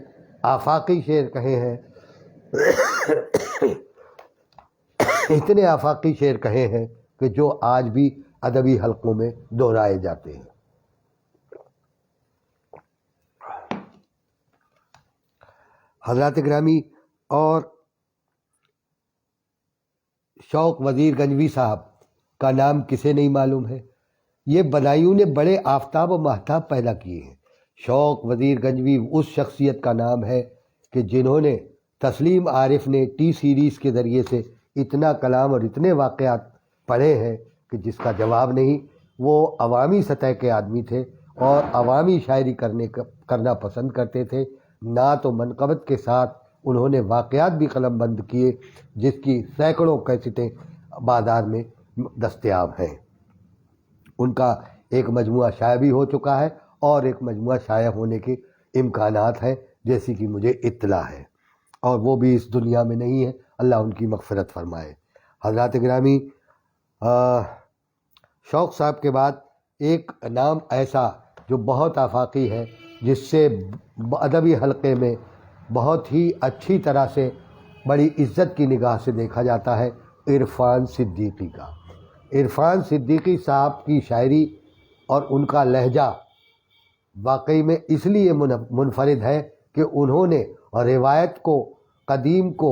آفاقی شعر کہے ہیں اتنے آفاقی شعر کہے ہیں کہ جو آج بھی ادبی حلقوں میں دہرائے جاتے ہیں۔ حضرات گرامی، اور شوق وزیر گنجوی صاحب کا نام کسے نہیں معلوم ہے؟ یہ بدایوں نے بڑے آفتاب و ماہتاب پیدا کیے ہیں۔ شوق وزیر گنجوی اس شخصیت کا نام ہے کہ جنہوں نے تسلیم عارف نے ٹی سیریز کے ذریعے سے اتنا کلام اور اتنے واقعات پڑھے ہیں کہ جس کا جواب نہیں۔ وہ عوامی سطح کے آدمی تھے اور عوامی شاعری کرنا پسند کرتے تھے۔ نعت و منقبت کے ساتھ انہوں نے واقعات بھی قلم بند کیے، جس کی سینکڑوں کیسٹیں بازار میں دستیاب ہیں۔ ان کا ایک مجموعہ شائع بھی ہو چکا ہے اور ایک مجموعہ شائع ہونے کے امکانات ہیں، جیسی کہ مجھے اطلاع ہے، اور وہ بھی اس دنیا میں نہیں ہے، اللہ ان کی مغفرت فرمائے۔ حضرات گرامی، شوق صاحب کے بعد ایک نام ایسا جو بہت آفاقی ہے، جس سے ادبی حلقے میں بہت ہی اچھی طرح سے بڑی عزت کی نگاہ سے دیکھا جاتا ہے، عرفان صدیقی کا۔ عرفان صدیقی صاحب کی شاعری اور ان کا لہجہ واقعی میں اس لیے منفرد ہے کہ انہوں نے روایت کو، قدیم کو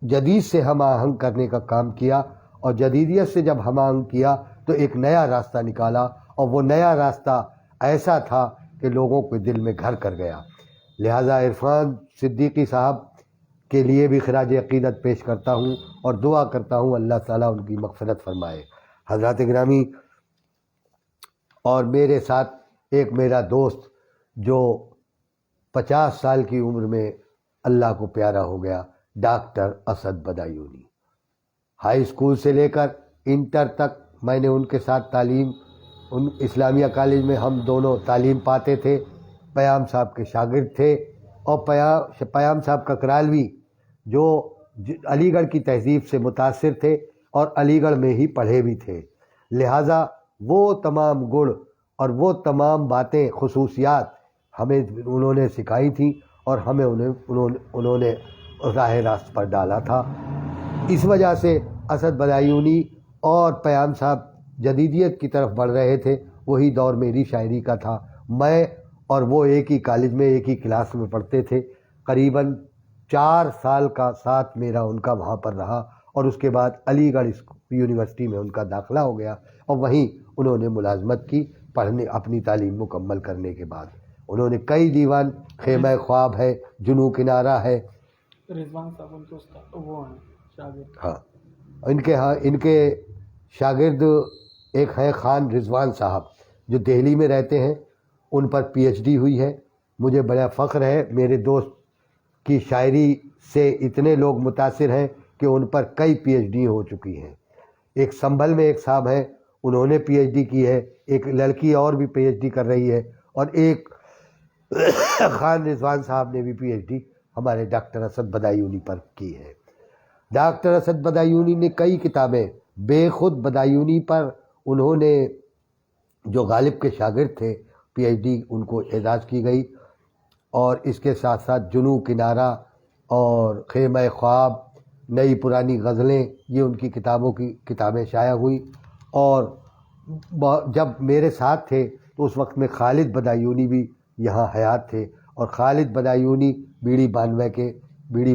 جدید سے ہم آہنگ کرنے کا کام کیا، اور جدیدیت سے جب ہم آہنگ کیا تو ایک نیا راستہ نکالا، اور وہ نیا راستہ ایسا تھا کہ لوگوں کے دل میں گھر کر گیا۔ لہٰذا عرفان صدیقی صاحب کے لیے بھی خراج عقیدت پیش کرتا ہوں اور دعا کرتا ہوں اللہ تعالیٰ ان کی مغفرت فرمائے۔ حضرات گرامی، اور میرے ساتھ ایک میرا دوست جو 50 سال کی عمر میں اللہ کو پیارا ہو گیا، doctor Asad Badayuni. High school سے لے کر انٹر تک میں نے ان کے ساتھ تعلیم، ان اسلامیہ کالج میں ہم دونوں تعلیم پاتے تھے، پیام صاحب کے شاگرد تھے، اور پیام صاحب ککرالوی جو علی گڑھ کی تہذیب سے متاثر تھے اور علی گڑھ میں ہی پڑھے بھی تھے، لہٰذا وہ تمام گڑ اور وہ تمام باتیں، خصوصیات ہمیں انہوں نے سکھائی تھیں، اور ہمیں انہوں نے راہ راست پر ڈالا تھا۔ اس وجہ سے اسد بدایونی اور پیام صاحب جدیدیت کی طرف بڑھ رہے تھے۔ وہی دور میری شاعری کا تھا۔ میں اور وہ ایک ہی کالج میں، ایک ہی کلاس میں پڑھتے تھے۔ قریباً 4 سال کا ساتھ میرا ان کا وہاں پر رہا، اور اس کے بعد علی گڑھ یونیورسٹی میں ان کا داخلہ ہو گیا، اور وہیں انہوں نے ملازمت کی پڑھنے، اپنی تعلیم مکمل کرنے کے بعد۔ انہوں نے کئی دیوان، خیمہ خواب ہے، جنو کنارہ ہے، رضوان صاحب ان کے استاد وہ ہیں شاگرد۔ ہاں، ان کے شاگرد ایک ہیں خان رضوان صاحب، جو دہلی میں رہتے ہیں، ان پر پی ایچ ڈی ہوئی ہے۔ مجھے بڑا فخر ہے، میرے دوست کی شاعری سے اتنے لوگ متاثر ہیں کہ ان پر کئی پی ایچ ڈی ہو چکی ہیں۔ ایک سنبھل میں ایک صاحب ہیں، انہوں نے پی ایچ ڈی کی ہے، ایک لڑکی اور بھی پی ایچ ڈی کر رہی ہے، اور ایک خان رضوان صاحب نے بھی پی ایچ ڈی ہمارے ڈاکٹر اسد بدایونی پر کی ہے۔ ڈاکٹر اسد بدایونی نے کئی کتابیں، بے خود بدایونی پر انہوں نے، جو غالب کے شاگرد تھے، پی ایچ ڈی ان کو اعزاز کی گئی، اور اس کے ساتھ ساتھ جنو کنارہ اور خیمہ خواب، نئی پرانی غزلیں، یہ ان کی کتابیں شائع ہوئیں۔ اور جب میرے ساتھ تھے تو اس وقت میں خالد بدایونی بھی یہاں حیات تھے، اور خالد بدایونی بیڑی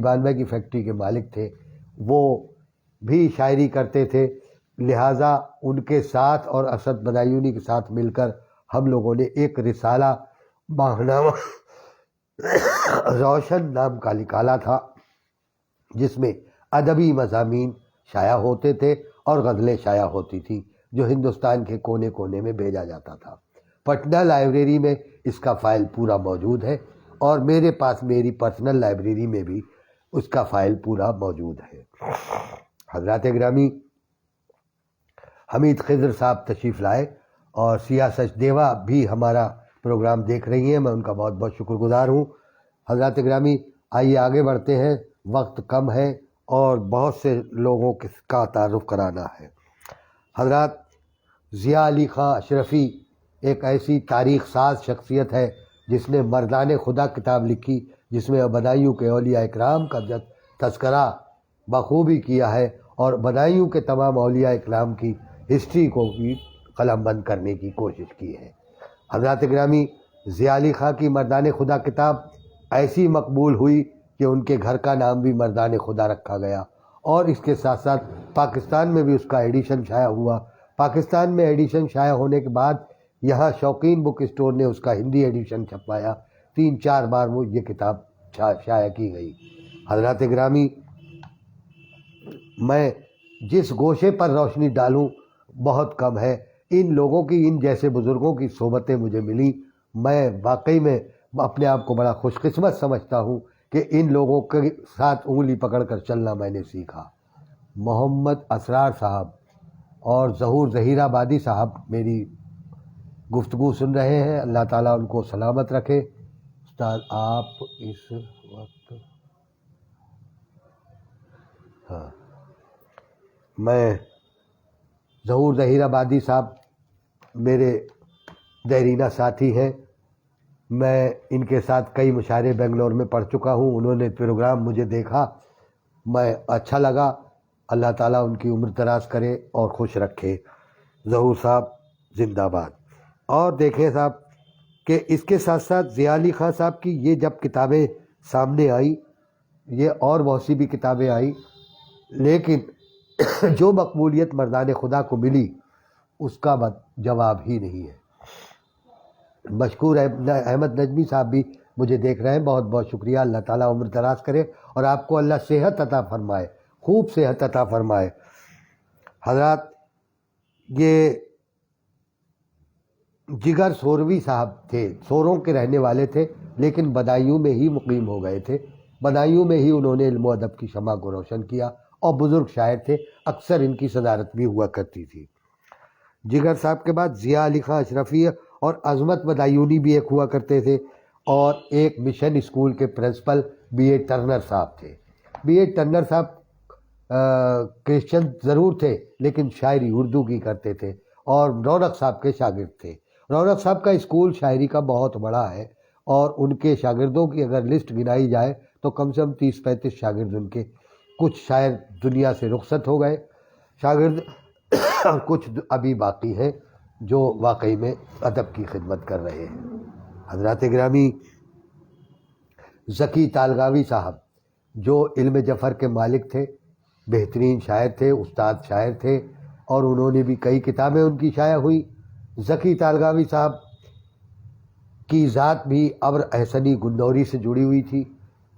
بانوے کی فیکٹری کے مالک تھے، وہ بھی شاعری کرتے تھے۔ لہٰذا ان کے ساتھ اور اسد بدایونی کے ساتھ مل کر ہم لوگوں نے ایک رسالہ ماہنامہ روشن نام کا نکالا تھا، جس میں ادبی مضامین شائع ہوتے تھے اور غزلیں شائع ہوتی تھیں، جو ہندوستان کے کونے کونے میں بھیجا جاتا تھا۔ پٹنہ لائبریری میں اس کا فائل پورا موجود ہے، اور میرے پاس میری پرسنل لائبریری میں بھی اس کا فائل پورا موجود ہے۔ حضرات گرامی، حمید خضر صاحب تشریف لائے، اور سیاہ سچدیوا بھی ہمارا پروگرام دیکھ رہی ہیں، میں ان کا بہت بہت شکر گزار ہوں۔ حضرات گرامی، آئیے آگے بڑھتے ہیں، وقت کم ہے اور بہت سے لوگوں کا تعارف کرانا ہے۔ حضرات، ضیاء علی خان اشرفی ایک ایسی تاریخ ساز شخصیت ہے جس نے مردان خدا کتاب لکھی، جس میں بدایوں کے اولیاء اکرام کا تذکرہ بخوبی کیا ہے، اور بدایوں کے تمام اولیاء اکرام کی ہسٹری کو بھی قلم بند کرنے کی کوشش کی ہے۔ حضرات گرامی، ضیاء علی خاں کی مردان خدا کتاب ایسی مقبول ہوئی کہ ان کے گھر کا نام بھی مردان خدا رکھا گیا، اور اس کے ساتھ ساتھ پاکستان میں بھی اس کا ایڈیشن شائع ہوا۔ پاکستان میں ایڈیشن شائع ہونے کے بعد یہاں شوقین بک اسٹور نے اس کا ہندی ایڈیشن چھپوایا، 3-4 بار وہ یہ کتاب شائع کی گئی۔ حضرات گرامی، میں جس گوشے پر روشنی ڈالوں بہت کم ہے۔ ان لوگوں کی، ان جیسے بزرگوں کی صحبتیں مجھے ملی، میں واقعی میں اپنے آپ کو بڑا خوش قسمت سمجھتا ہوں کہ ان لوگوں کے ساتھ انگلی پکڑ کر چلنا میں نے سیکھا۔ محمد اسرار صاحب اور ظہور ظہیر آبادی صاحب میری گفتگو سن رہے ہیں، اللہ تعالیٰ ان کو سلامت رکھے۔ استاد آپ اس وقت، ہاں، میں ظہور ظہیر آبادی صاحب میرے دیرینہ ساتھی ہیں، میں ان کے ساتھ کئی مشاعرے بنگلور میں پڑھ چکا ہوں۔ انہوں نے پروگرام مجھے دیکھا، میں اچھا لگا۔ اللہ تعالیٰ ان کی عمر دراز کرے اور خوش رکھے۔ ظہور صاحب زندہ باد۔ اور دیکھیں صاحب کہ اس کے ساتھ ساتھ ضیاء علی خاں صاحب کی یہ جب کتابیں سامنے آئی، یہ اور بہت سی بھی کتابیں آئی، لیکن جو مقبولیت مردان خدا کو ملی اس کا جواب ہی نہیں ہے۔ مشکور احمد نجمی صاحب بھی مجھے دیکھ رہے ہیں، بہت بہت شکریہ۔ اللہ تعالیٰ عمر دراز کرے اور آپ کو اللہ صحت عطا فرمائے، خوب صحت عطا فرمائے۔ حضرات، یہ جگر سوروی صاحب تھے، سوروں کے رہنے والے تھے لیکن بدایوں میں ہی مقیم ہو گئے تھے۔ بدایوں میں ہی انہوں نے علم و ادب کی شمع کو روشن کیا اور بزرگ شاعر تھے، اکثر ان کی صدارت بھی ہوا کرتی تھی۔ جگر صاحب کے بعد ضیاء علی خاں اشرفی اور عظمت بدایونی بھی ایک ہوا کرتے تھے، اور ایک مشن اسکول کے پرنسپل بی اے ٹرنر صاحب تھے۔ بی اے ٹرنر صاحب کرسچن ضرور تھے لیکن شاعری اردو کی کرتے تھے، اور رونق صاحب کے شاگرد تھے۔ رونق صاحب کا اسکول شاعری کا بہت بڑا ہے، اور ان کے شاگردوں کی اگر لسٹ گنائی جائے تو کم سے کم 30-35 شاگرد ان کے۔ کچھ شاعر دنیا سے رخصت ہو گئے شاگرد، اور کچھ ابھی باقی ہیں جو واقعی میں ادب کی خدمت کر رہے ہیں۔ حضرات گرامی، ذکی طالغاوی صاحب جو علم جفر کے مالک تھے، بہترین شاعر تھے، استاد شاعر تھے، اور انہوں نے بھی کئی کتابیں ان کی شائع ہوئی۔ ذکی طالغاوی صاحب کی ذات بھی ابر احسنی گنوری سے جڑی ہوئی تھی،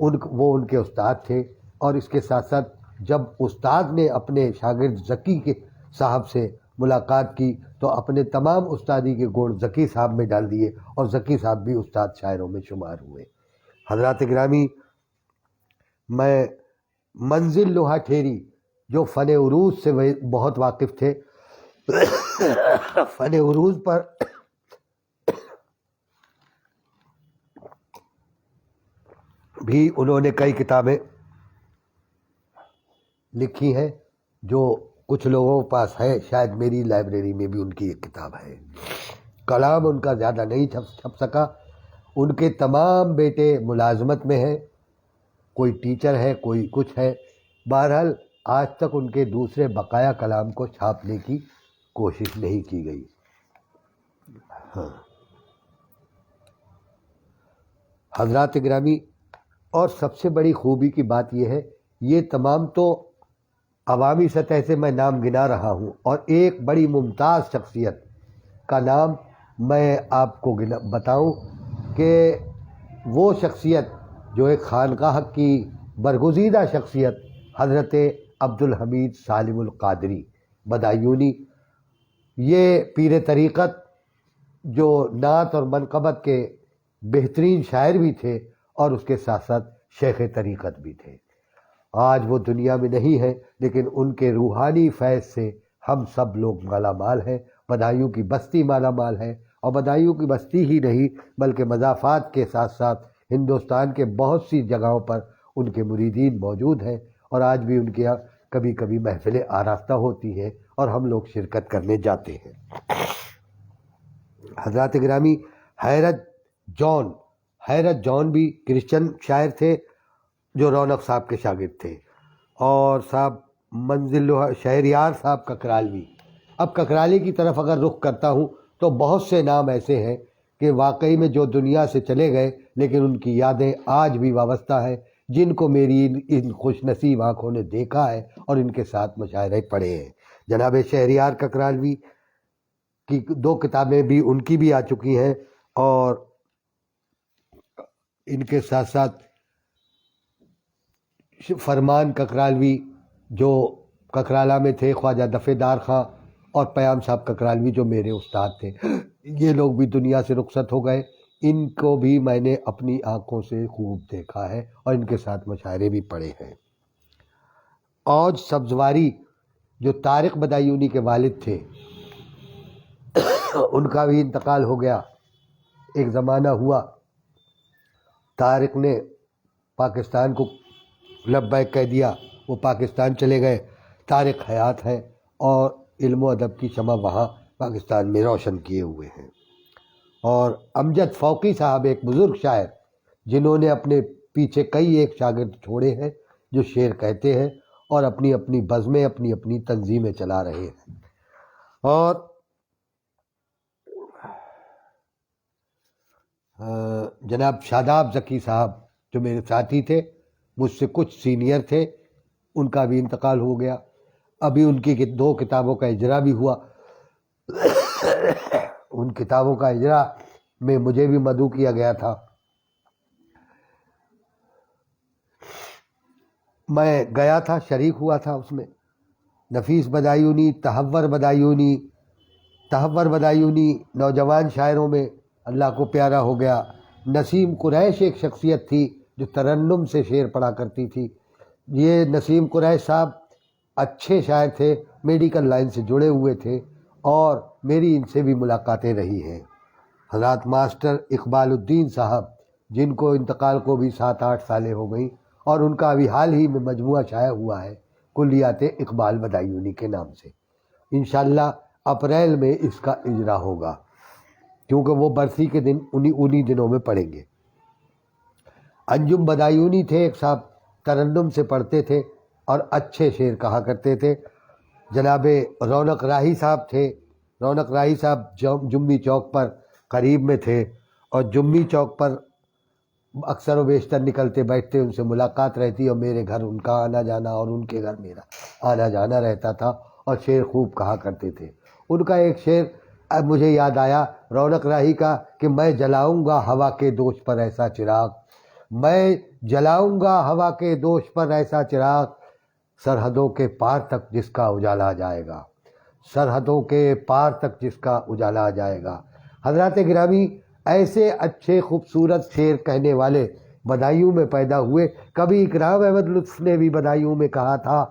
وہ ان کے استاد تھے۔ اور اس کے ساتھ ساتھ جب استاد نے اپنے شاگرد ذکی کے صاحب سے ملاقات کی تو اپنے تمام استادی کے گوڑ ذکی صاحب میں ڈال دیے، اور ذکی صاحب بھی استاد شاعروں میں شمار ہوئے۔ حضرات گرامی، میں منزل لوہا ٹھیری جو فن عروض سے بہت واقف تھے، فن عروض پر بھی انہوں نے کئی کتابیں لکھی ہیں جو کچھ لوگوں کے پاس ہے، شاید میری لائبریری میں بھی ان کی ایک کتاب ہے۔ کلام ان کا زیادہ نہیں چھپ سکا، ان کے تمام بیٹے ملازمت میں ہیں، کوئی ٹیچر ہے، کوئی کچھ ہے۔ بہرحال آج تک ان کے دوسرے بقایا کلام کو چھاپنے کی کوشش نہیں کی گئی۔ ہاں حضرات گرامی، اور سب سے بڑی خوبی کی بات یہ ہے، یہ تمام تو عوامی سطح سے میں نام گنا رہا ہوں، اور ایک بڑی ممتاز شخصیت کا نام میں آپ کو بتاؤں کہ وہ شخصیت جو ایک خانقاہ کی برگزیدہ شخصیت، حضرت عبدالحمید سالم القادری بدایونی، یہ پیر طریقت جو نعت اور منقبت کے بہترین شاعر بھی تھے، اور اس کے ساتھ ساتھ شیخ طریقت بھی تھے۔ آج وہ دنیا میں نہیں ہے، لیکن ان کے روحانی فیض سے ہم سب لوگ مالا مال ہیں۔ بدایوں کی بستی مالا مال ہے، اور بدایوں کی بستی ہی نہیں بلکہ مضافات کے ساتھ ساتھ ہندوستان کے بہت سی جگہوں پر ان کے مریدین موجود ہیں، اور آج بھی ان کے یہاں کبھی کبھی محفلیں آراستہ ہوتی ہیں اور ہم لوگ شرکت کرنے جاتے ہیں۔ حضرات گرامی، حیرت جون بھی کرسچن شاعر تھے جو رونق صاحب کے شاگرد تھے، اور صاحب منزل شہریار صاحب ککرالوی اب ککرالی کی طرف اگر رخ کرتا ہوں تو بہت سے نام ایسے ہیں کہ واقعی میں جو دنیا سے چلے گئے لیکن ان کی یادیں آج بھی وابستہ ہیں، جن کو میری ان خوش نصیب آنکھوں نے دیکھا ہے اور ان کے ساتھ مشاعرے پڑھے ہیں۔ جناب شہریار ککرالوی کی 2 کتابیں بھی ان کی بھی آ چکی ہیں، اور ان کے ساتھ ساتھ فرمان ککرالوی جو ککرالہ میں تھے، خواجہ دفع دار خاں اور پیام صاحب ککرالوی جو میرے استاد تھے، یہ لوگ بھی دنیا سے رخصت ہو گئے۔ ان کو بھی میں نے اپنی آنکھوں سے خوب دیکھا ہے اور ان کے ساتھ مشاعرے بھی پڑھے ہیں۔ اوج سبزواری جو طارق بدایونی کے والد تھے، ان کا بھی انتقال ہو گیا۔ ایک زمانہ ہوا طارق نے پاکستان کو لبیک کہہ دیا، وہ پاکستان چلے گئے۔ طارق حیات ہیں اور علم و ادب کی شمع وہاں پاکستان میں روشن کیے ہوئے ہیں۔ اور امجد فوقی صاحب ایک بزرگ شاعر، جنہوں نے اپنے پیچھے کئی ایک شاگرد چھوڑے ہیں جو شعر کہتے ہیں اور اپنی اپنی بزمیں، اپنی اپنی تنظیمیں چلا رہے ہیں۔ اور جناب شاداب ذکی صاحب جو میرے ساتھی تھے، مجھ سے کچھ سینئر تھے، ان کا بھی انتقال ہو گیا۔ ابھی ان کی 2 کتابوں کا اجرا بھی ہوا۔ ان کتابوں کا اجرا میں مجھے بھی مدعو کیا گیا تھا۔ میں گیا تھا، شریک ہوا تھا اس میں۔ نفیس بدایونی، تحور بدایونی نوجوان شاعروں میں اللہ کو پیارا ہو گیا۔ نسیم قریش ایک شخصیت تھی جو ترنم سے شعر پڑھا کرتی تھی۔ یہ نسیم قریش صاحب اچھے شاعر تھے، میڈیکل لائن سے جڑے ہوئے تھے، اور میری ان سے بھی ملاقاتیں رہی ہیں۔ حضرات ماسٹر اقبال الدین صاحب، جن کو انتقال کو بھی 7-8 سالیں ہو گئیں، اور ان کا ابھی حال ہی میں مجموعہ شائع ہوا ہے کلیات اقبال بدایونی کے نام سے۔ انشاءاللہ اپریل میں اس کا اجرا ہوگا، کیونکہ وہ برسی کے دن انہی دنوں میں پڑھیں گے۔ انجم بدایونی تھے ایک صاحب، ترنم سے پڑھتے تھے اور اچھے شعر کہا کرتے تھے۔ جناب رونق راہی صاحب تھے، رونق راہی صاحب جمی چوک پر قریب میں تھے، اور جمی چوک پر اکثر و بیشتر نکلتے بیٹھتے، ان سے ملاقات رہتی، اور میرے گھر ان کا آنا جانا اور ان کے گھر میرا آنا جانا رہتا تھا، اور شعر خوب کہا کرتے تھے۔ ان کا ایک شعر اب مجھے یاد آیا رونق راہی کا کہ میں جلاؤں گا ہوا کے دوش پر ایسا چراغ، میں جلاؤں گا ہوا کے دوش پر ایسا چراغ، سرحدوں کے پار تک جس کا اجالا جائے گا، سرحدوں کے پار تک جس کا اجالا جائے گا۔ حضرات گرامی، ایسے اچھے خوبصورت شعر کہنے والے بدایوں میں پیدا ہوئے۔ کبھی اکرام احمد لطف نے بھی بدایوں میں کہا تھا،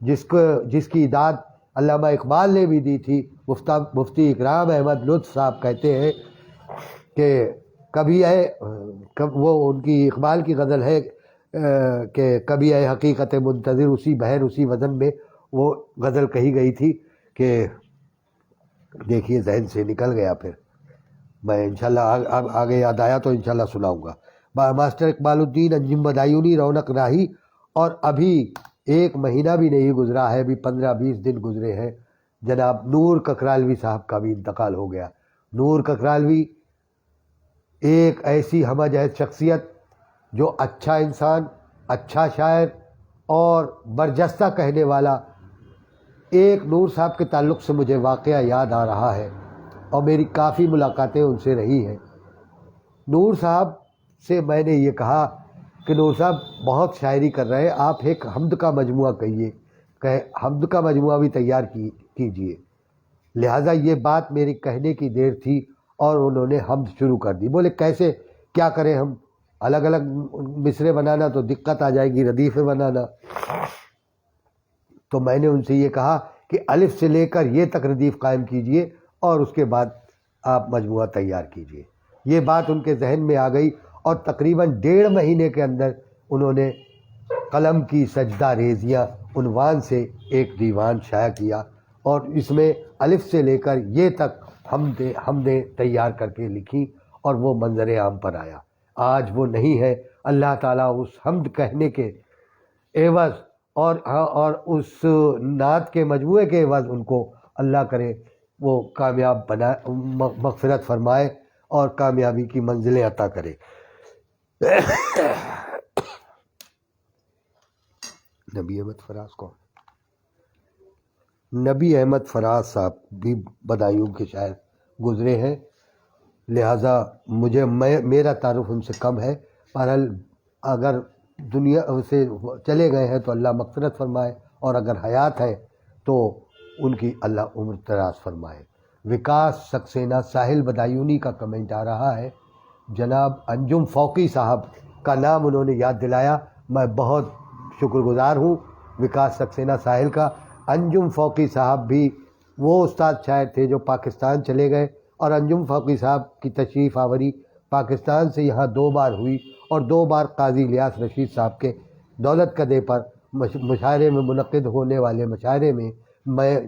جس کی داد علامہ اقبال نے بھی دی تھی۔ مفتی اکرام احمد لطف صاحب کہتے ہیں کہ کبھی وہ ان کی اقبال کی غزل ہے کہ کبھی اے حقیقت منتظر، اسی بہر اسی وزن میں وہ غزل کہی گئی تھی کہ دیکھیے ذہن سے نکل گیا، پھر میں انشاءاللہ آگے یاد آیا تو انشاءاللہ سناؤں گا۔ ماسٹر اقبال الدین، انجم بدایونی، رونق راہی، اور ابھی 1 مہینہ بھی نہیں گزرا ہے، ابھی 15-20 دن گزرے ہیں، جناب نور ککرالوی صاحب کا بھی انتقال ہو گیا۔ نور ککرالوی ایک ایسی ہمہ جہت شخصیت جو اچھا انسان، اچھا شاعر اور برجستہ کہنے والا۔ ایک نور صاحب کے تعلق سے مجھے واقعہ یاد آ رہا ہے، اور میری کافی ملاقاتیں ان سے رہی ہیں۔ نور صاحب سے میں نے یہ کہا کہ نور صاحب بہت شاعری کر رہے ہیں، آپ ایک حمد کا مجموعہ حمد کا مجموعہ بھی تیار کیجئے۔ لہٰذا یہ بات میری کہنے کی دیر تھی اور انہوں نے حمد شروع کر دی۔ بولے کیسے، کیا کریں ہم، الگ الگ مصرے بنانا تو دقت آ جائے گی، ردیفیں بنانا۔ تو میں نے ان سے یہ کہا کہ الف سے لے کر یہ تک ردیف قائم کیجئے اور اس کے بعد آپ مجموعہ تیار کیجئے۔ یہ بات ان کے ذہن میں آ گئی، اور تقریباً 1.5 مہینے کے اندر انہوں نے قلم کی سجدہ ریزیاں عنوان سے ایک دیوان شائع کیا، اور اس میں الف سے لے کر یہ تک حمدیں تیار کر کے لکھی، اور وہ منظر عام پر آیا۔ آج وہ نہیں ہے، اللہ تعالیٰ اس حمد کہنے کے عوض اور اس نعت کے مجموعے کے عوض ان کو اللہ کرے وہ کامیاب بنا مغفرت فرمائے اور کامیابی کی منزلیں عطا کرے۔ نبی احمد فراز کون؟ نبی احمد فراز صاحب بھی بدایوں کے شاعر گزرے ہیں، لہٰذا میرا تعارف ان سے کم ہے۔ بہرحال اگر دنیا سے چلے گئے ہیں تو اللہ مغفرت فرمائے، اور اگر حیات ہے تو ان کی اللہ عمر دراز فرمائے۔ وکاس سکسینہ ساحل بدایونی کا کمنٹ آ رہا ہے، جناب انجم فوقی صاحب کا نام انہوں نے یاد دلایا، میں بہت شکر گزار ہوں وکاس سکسینہ ساحل کا۔ انجم فوقی صاحب بھی وہ استاد شاعر تھے جو پاکستان چلے گئے، اور انجم فوقی صاحب کی تشریف آوری پاکستان سے یہاں 2 بار ہوئی، اور 2 بار قاضی الیاس رشید صاحب کے دولت کدے پر مشاعرے میں منعقد ہونے والے مشاعرے میں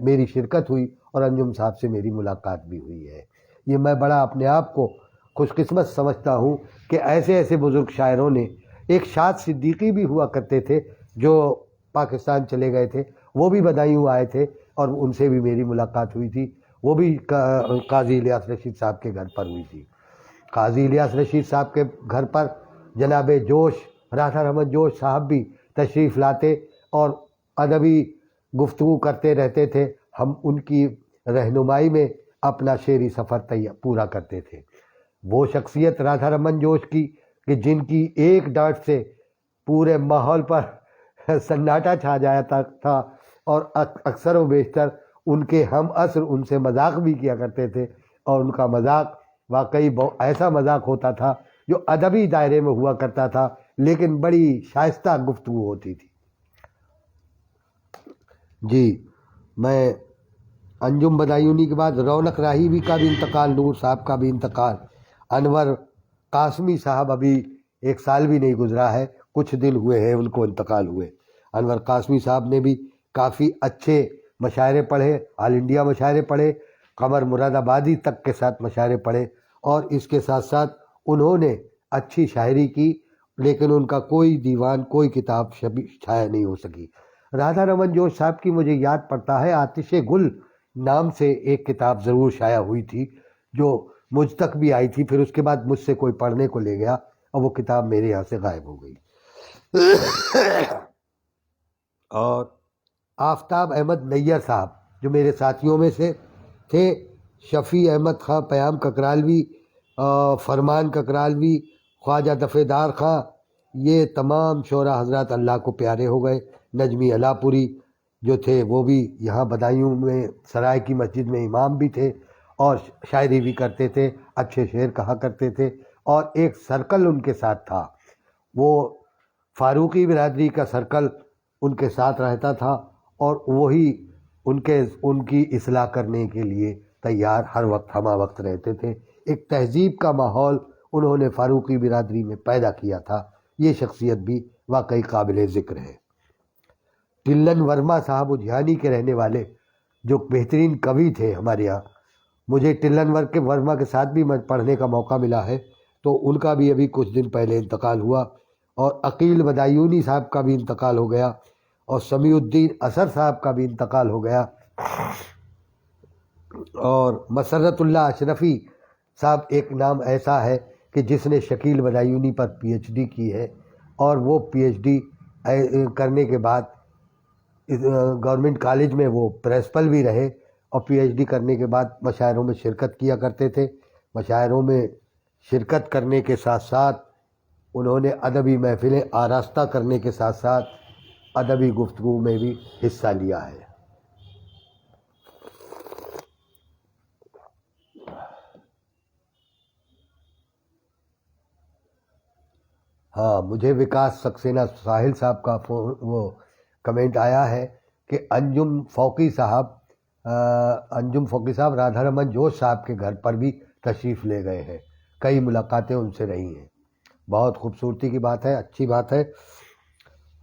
میری شرکت ہوئی، اور انجم صاحب سے میری ملاقات بھی ہوئی ہے۔ یہ میں بڑا اپنے آپ کو خوش قسمت سمجھتا ہوں کہ ایسے بزرگ شاعروں نے، ایک شاد صدیقی بھی ہوا کرتے تھے جو پاکستان چلے گئے تھے، وہ بھی بدایوں آئے تھے اور ان سے بھی میری ملاقات ہوئی تھی، وہ بھی قاضی الیاس رشید صاحب کے گھر پر ہوئی تھی۔ قاضی الیاس رشید صاحب کے گھر پر جناب جوش راٹھا رحمت جوش صاحب بھی تشریف لاتے اور ادبی گفتگو کرتے رہتے تھے، ہم ان کی رہنمائی میں اپنا شعری سفر پورا کرتے تھے۔ وہ شخصیت راٹھا رمن جوش کی کہ جن کی ایک ڈانٹ سے پورے ماحول پر سناٹا چھا جاتا تھا، اور اکثر و بیشتر ان کے ہم عصر ان سے مذاق بھی کیا کرتے تھے، اور ان کا مذاق واقعی ایسا مذاق ہوتا تھا جو ادبی دائرے میں ہوا کرتا تھا، لیکن بڑی شائستہ گفتگو ہوتی تھی۔ جی، میں انجم بدایونی کے بعد رونق راہی کا بھی انتقال، نور صاحب کا بھی انتقال، انور قاسمی صاحب ابھی 1 سال بھی نہیں گزرا ہے، کچھ دن ہوئے ہیں ان کو انتقال ہوئے۔ انور قاسمی صاحب نے بھی کافی اچھے مشاعرے پڑھے، آل انڈیا مشاعرے پڑھے، قمر مراد آبادی تک کے ساتھ مشاعرے پڑھے، اور اس کے ساتھ ساتھ انہوں نے اچھی شاعری کی، لیکن ان کا کوئی دیوان، کوئی کتاب چھایا نہیں ہو سکی۔ راٹھا رمن جوش صاحب کی مجھے یاد پڑتا ہے آتش گل نام سے ایک کتاب ضرور شائع ہوئی تھی جو مجھ تک بھی آئی تھی، پھر اس کے بعد مجھ سے کوئی پڑھنے کو لے گیا اور وہ کتاب میرے یہاں سے غائب ہو گئی۔ اور آفتاب احمد نیّر صاحب جو میرے ساتھیوں میں سے تھے، شفیع احمد خان پیام ککرالوی، فرمان ککرالوی، خواجہ دفعدار خان، یہ تمام شعراء حضرات اللہ کو پیارے ہو گئے۔ نجمی علاپوری جو تھے وہ بھی یہاں بدایوں میں سرائے کی مسجد میں امام بھی تھے، اور شاعری بھی کرتے تھے، اچھے شعر کہا کرتے تھے، اور ایک سرکل ان کے ساتھ تھا، وہ فاروقی برادری کا سرکل ان کے ساتھ رہتا تھا، اور وہی ان کی اصلاح کرنے کے لیے تیار ہر وقت ہمہ وقت رہتے تھے۔ ایک تہذیب کا ماحول انہوں نے فاروقی برادری میں پیدا کیا تھا، یہ شخصیت بھی واقعی قابل ذکر ہے۔ ٹلن ورما صاحب اجیانی کے رہنے والے جو بہترین کوی تھے ہمارے یہاں، مجھے ٹلن ورما کے ساتھ بھی پڑھنے کا موقع ملا ہے، تو ان کا بھی ابھی کچھ دن پہلے انتقال ہوا، اور عقیل بدایونی صاحب کا بھی انتقال ہو گیا، اور سمیع الدین اثر صاحب کا بھی انتقال ہو گیا، اور مسرت اللہ اشرفی صاحب ایک نام ایسا ہے کہ جس نے شکیل بدایونی پر پی ایچ ڈی کی ہے، اور وہ پی ایچ ڈی کرنے کے بعد گورنمنٹ کالج میں وہ پرنسپل بھی رہے، اور پی ایچ ڈی کرنے کے بعد مشاعروں میں شرکت کیا کرتے تھے۔ مشاعروں میں شرکت کرنے کے ساتھ ساتھ انہوں نے ادبی محفلیں آراستہ کرنے کے ساتھ ساتھ ادبی گفتگو میں بھی حصہ لیا ہے۔ ہاں، مجھے وکاس سکسینہ ساحل صاحب کا وہ کمنٹ آیا ہے کہ انجم فوقی صاحب راٹھا رمن جوش صاحب کے گھر پر بھی تشریف لے گئے ہیں، کئی ملاقاتیں ان سے رہی ہیں۔ بہت خوبصورتی کی بات ہے، اچھی بات ہے،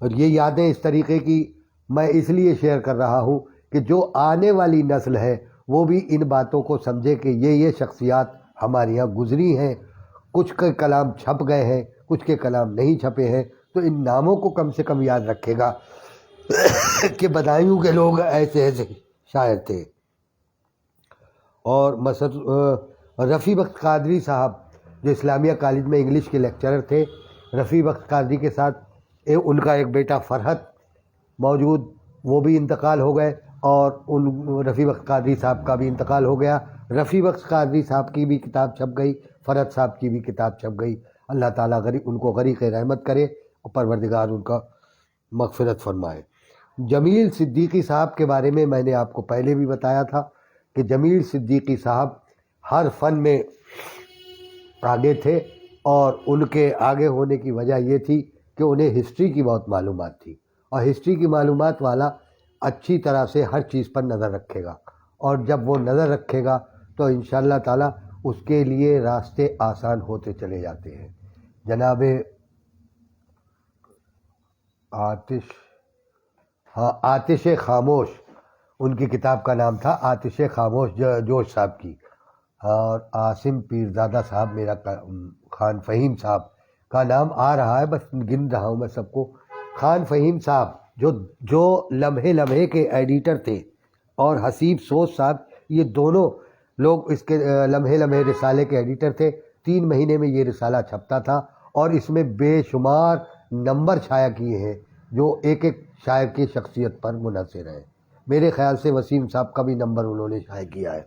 اور یہ یادیں اس طریقے کی میں اس لیے شیئر کر رہا ہوں کہ جو آنے والی نسل ہے وہ بھی ان باتوں کو سمجھے کہ یہ شخصیات ہمارے یہاں گزری ہیں، کچھ کے کلام چھپ گئے ہیں، کچھ کے کلام نہیں چھپے ہیں، تو ان ناموں کو کم سے کم یاد رکھے گا کہ بدایوں کے لوگ ایسے شاعر تھے۔ اور رفیع بخت قادری صاحب جو اسلامیہ کالج میں انگلش کے لیکچرر تھے، رفیع بخت قادری کے ساتھ ان کا ایک بیٹا فرحت موجود، وہ بھی انتقال ہو گئے، اور رفیع بخت قادری صاحب کا بھی انتقال ہو گیا۔ رفیع بخت قادری صاحب کی بھی کتاب چھپ گئی، فرحت صاحب کی بھی کتاب چھپ گئی۔ اللہ تعالیٰ ان کو غریق رحمت کرے اور پروردگار ان کا مغفرت فرمائے۔ جمیل صدیقی صاحب کے بارے میں نے آپ کو پہلے بھی بتایا تھا کہ جمیل صدیقی صاحب ہر فن میں آگے تھے، اور ان کے آگے ہونے کی وجہ یہ تھی کہ انہیں ہسٹری کی بہت معلومات تھی، اور ہسٹری کی معلومات والا اچھی طرح سے ہر چیز پر نظر رکھے گا، اور جب وہ نظر رکھے گا تو انشاءاللہ تعالیٰ اس کے لیے راستے آسان ہوتے چلے جاتے ہیں۔ جناب آتش خاموش، ان کی کتاب کا نام تھا آتش خاموش جوش صاحب کی، اور عاصم پیرزادہ صاحب، میرا خان فہیم صاحب کا نام آ رہا ہے، بس گن رہا ہوں میں سب کو۔ خان فہیم صاحب جو لمحے لمحے کے ایڈیٹر تھے، اور حسیب سوز صاحب، یہ دونوں لوگ اس کے لمحے لمحے رسالے کے ایڈیٹر تھے۔ 3 مہینے میں یہ رسالہ چھپتا تھا، اور اس میں بے شمار نمبر شائع کیے ہیں جو ایک ایک شاعر کی شخصیت پر منحصر ہیں۔ میرے خیال سے وسیم صاحب کا بھی نمبر انہوں نے شائع کیا ہے۔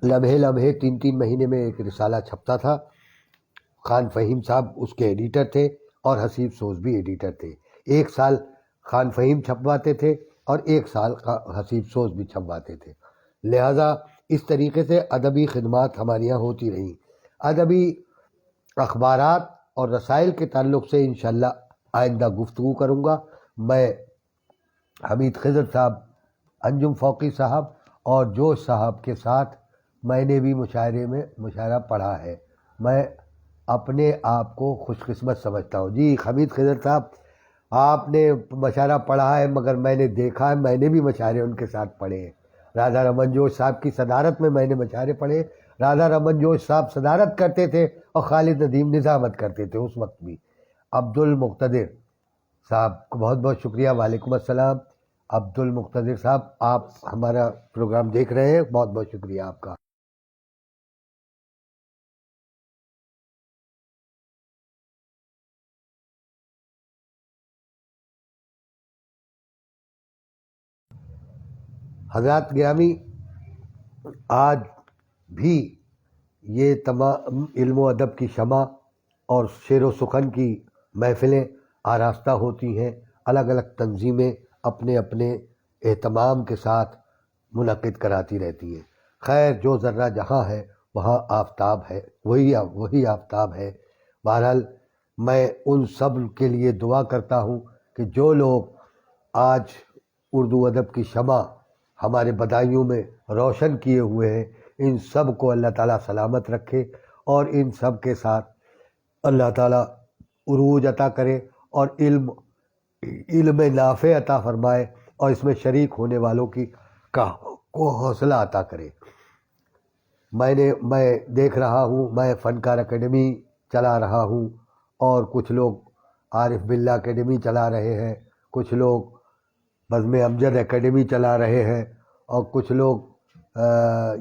لمحے لمحے 3 مہینے میں ایک رسالہ چھپتا تھا۔ خان فہیم صاحب اس کے ایڈیٹر تھے، اور حسیب سوز بھی ایڈیٹر تھے۔ 1 سال خان فہیم چھپواتے تھے، اور 1 سال حسیب سوز بھی چھپواتے تھے۔ لہٰذا اس طریقے سے ادبی خدمات ہمارے یہاں ہوتی رہیں۔ ادبی اخبارات اور رسائل کے تعلق سے انشاءاللہ آئندہ گفتگو کروں گا۔ میں حمید خضر صاحب، انجم فوقی صاحب اور جوش صاحب کے ساتھ میں نے بھی مشاعرہ پڑھا ہے۔ میں اپنے آپ کو خوش قسمت سمجھتا ہوں۔ جی حمید خضر صاحب، آپ نے مشاعرہ پڑھا ہے، مگر میں نے دیکھا ہے، میں نے بھی مشاعرے ان کے ساتھ پڑھے ہیں۔ راجہ رمن جوش صاحب کی صدارت میں نے مشاعرے پڑھے۔ راجہ رمن جوش صاحب صدارت کرتے تھے، اور خالد ندیم نظامت کرتے تھے اس وقت بھی۔ عبد المقتدر صاحب کو بہت بہت شکریہ، وعلیکم السلام۔ عبد المقتدر صاحب، آپ ہمارا پروگرام دیکھ رہے ہیں، بہت بہت شکریہ آپ کا۔ حضرات گرامی، آج بھی یہ تمام علم و ادب کی شمع اور شعر و سخن کی محفلیں آراستہ ہوتی ہیں، الگ الگ تنظیمیں اپنے اپنے اہتمام کے ساتھ منعقد کراتی رہتی ہیں۔ خیر، جو ذرہ جہاں ہے وہاں آفتاب ہے، وہی آفتاب ہے۔ بہرحال میں ان سب کے لیے دعا کرتا ہوں کہ جو لوگ آج اردو ادب کی شمع ہمارے بدایوں میں روشن کیے ہوئے ہیں، ان سب کو اللہ تعالیٰ سلامت رکھے، اور ان سب کے ساتھ اللہ تعالیٰ عروج عطا کرے، اور علم نافع عطا فرمائے، اور اس میں شریک ہونے والوں کو حوصلہ عطا کرے۔ میں دیکھ رہا ہوں، میں فنکار اکیڈمی چلا رہا ہوں، اور کچھ لوگ عارف باللہ اکیڈمی چلا رہے ہیں، کچھ لوگ بزم امجد اکیڈمی چلا رہے ہیں، اور کچھ لوگ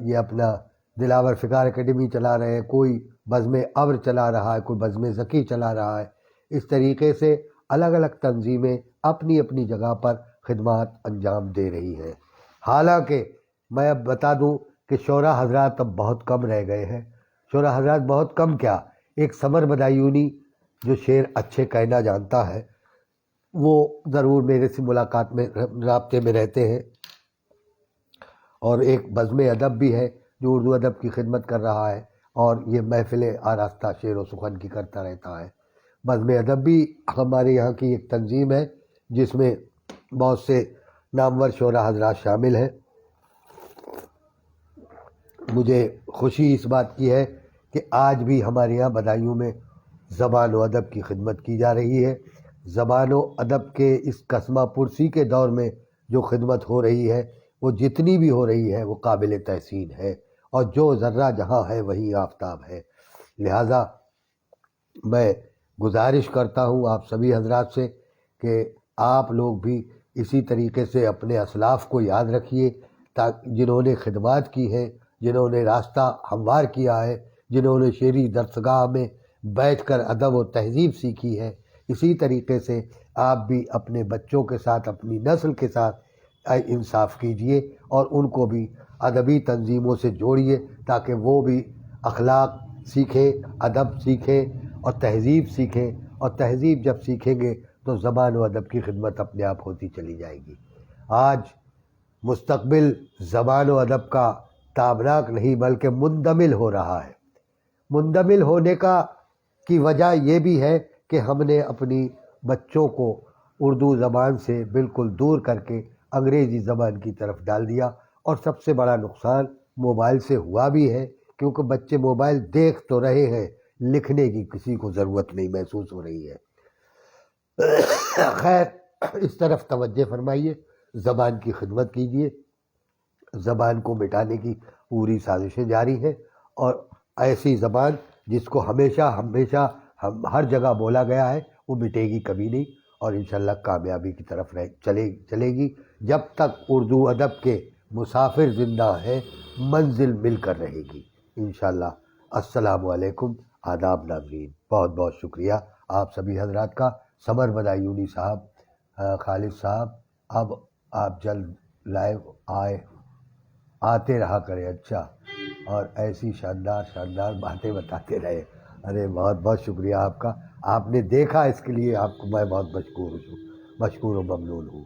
یہ اپنا دلاور فکار اکیڈمی چلا رہے ہیں، کوئی بزم ابر چلا رہا ہے، کوئی بزم ذکی چلا رہا ہے۔ اس طریقے سے الگ الگ تنظیمیں اپنی اپنی جگہ پر خدمات انجام دے رہی ہیں۔ حالانکہ میں اب بتا دوں کہ شعراء حضرات اب بہت کم رہ گئے ہیں۔ شعراء حضرات بہت کم کیا، ایک سمر بدایونی جو شعر اچھے کہنا جانتا ہے، وہ ضرور میرے سے ملاقات میں رابطے میں رہتے ہیں، اور ایک بزم ادب بھی ہے جو اردو ادب کی خدمت کر رہا ہے، اور یہ محفلیں آراستہ شعر و سخن کی کرتا رہتا ہے۔ بزم ادب بھی ہمارے یہاں کی ایک تنظیم ہے جس میں بہت سے نامور شعراء حضرات شامل ہیں۔ مجھے خوشی اس بات کی ہے کہ آج بھی ہمارے یہاں بدایوں میں زبان و ادب کی خدمت کی جا رہی ہے۔ زبان و ادب کے اس کسمہ پرسی کے دور میں جو خدمت ہو رہی ہے، وہ جتنی بھی ہو رہی ہے وہ قابل تحسین ہے، اور جو ذرہ جہاں ہے وہی آفتاب ہے۔ لہٰذا میں گزارش کرتا ہوں آپ سبھی حضرات سے کہ آپ لوگ بھی اسی طریقے سے اپنے اسلاف کو یاد رکھیے، جنہوں نے خدمات کی ہیں، جنہوں نے راستہ ہموار کیا ہے، جنہوں نے شعری درسگاہ میں بیٹھ کر ادب و تہذیب سیکھی ہے۔ اسی طریقے سے آپ بھی اپنے بچوں کے ساتھ، اپنی نسل کے ساتھ انصاف کیجئے اور ان کو بھی ادبی تنظیموں سے جوڑیے، تاکہ وہ بھی اخلاق سیکھیں، ادب سیکھیں اور تہذیب سیکھیں، اور تہذیب جب سیکھیں گے تو زبان و ادب کی خدمت اپنے آپ ہوتی چلی جائے گی۔ آج مستقبل زبان و ادب کا تابناک نہیں بلکہ مندمل ہو رہا ہے۔ مندمل ہونے کی وجہ یہ بھی ہے کہ ہم نے اپنی بچوں کو اردو زبان سے بالکل دور کر کے انگریزی زبان کی طرف ڈال دیا، اور سب سے بڑا نقصان موبائل سے ہوا بھی ہے، کیونکہ بچے موبائل دیکھ تو رہے ہیں، لکھنے کی کسی کو ضرورت نہیں محسوس ہو رہی ہے۔ خیر، اس طرف توجہ فرمائیے، زبان کی خدمت کیجیے، زبان کو مٹانے کی پوری سازشیں جاری ہیں، اور ایسی زبان جس کو ہمیشہ ہر جگہ بولا گیا ہے وہ مٹے گی کبھی نہیں، اور انشاءاللہ کامیابی کی طرف چلے گی۔ جب تک اردو ادب کے مسافر زندہ ہیں، منزل مل کر رہے گی انشاءاللہ۔ السلام علیکم، آداب ناظرین، بہت بہت شکریہ آپ سبھی حضرات کا۔ سمر بدایونی صاحب، خالد صاحب، اب آپ جلد لائیو آتے رہا کریں، اچھا، اور ایسی شاندار باتیں بتاتے رہے۔ ارے بہت بہت شکریہ آپ کا، آپ نے دیکھا، اس کے لیے آپ کو میں بہت مشکور و ممنون ہوں۔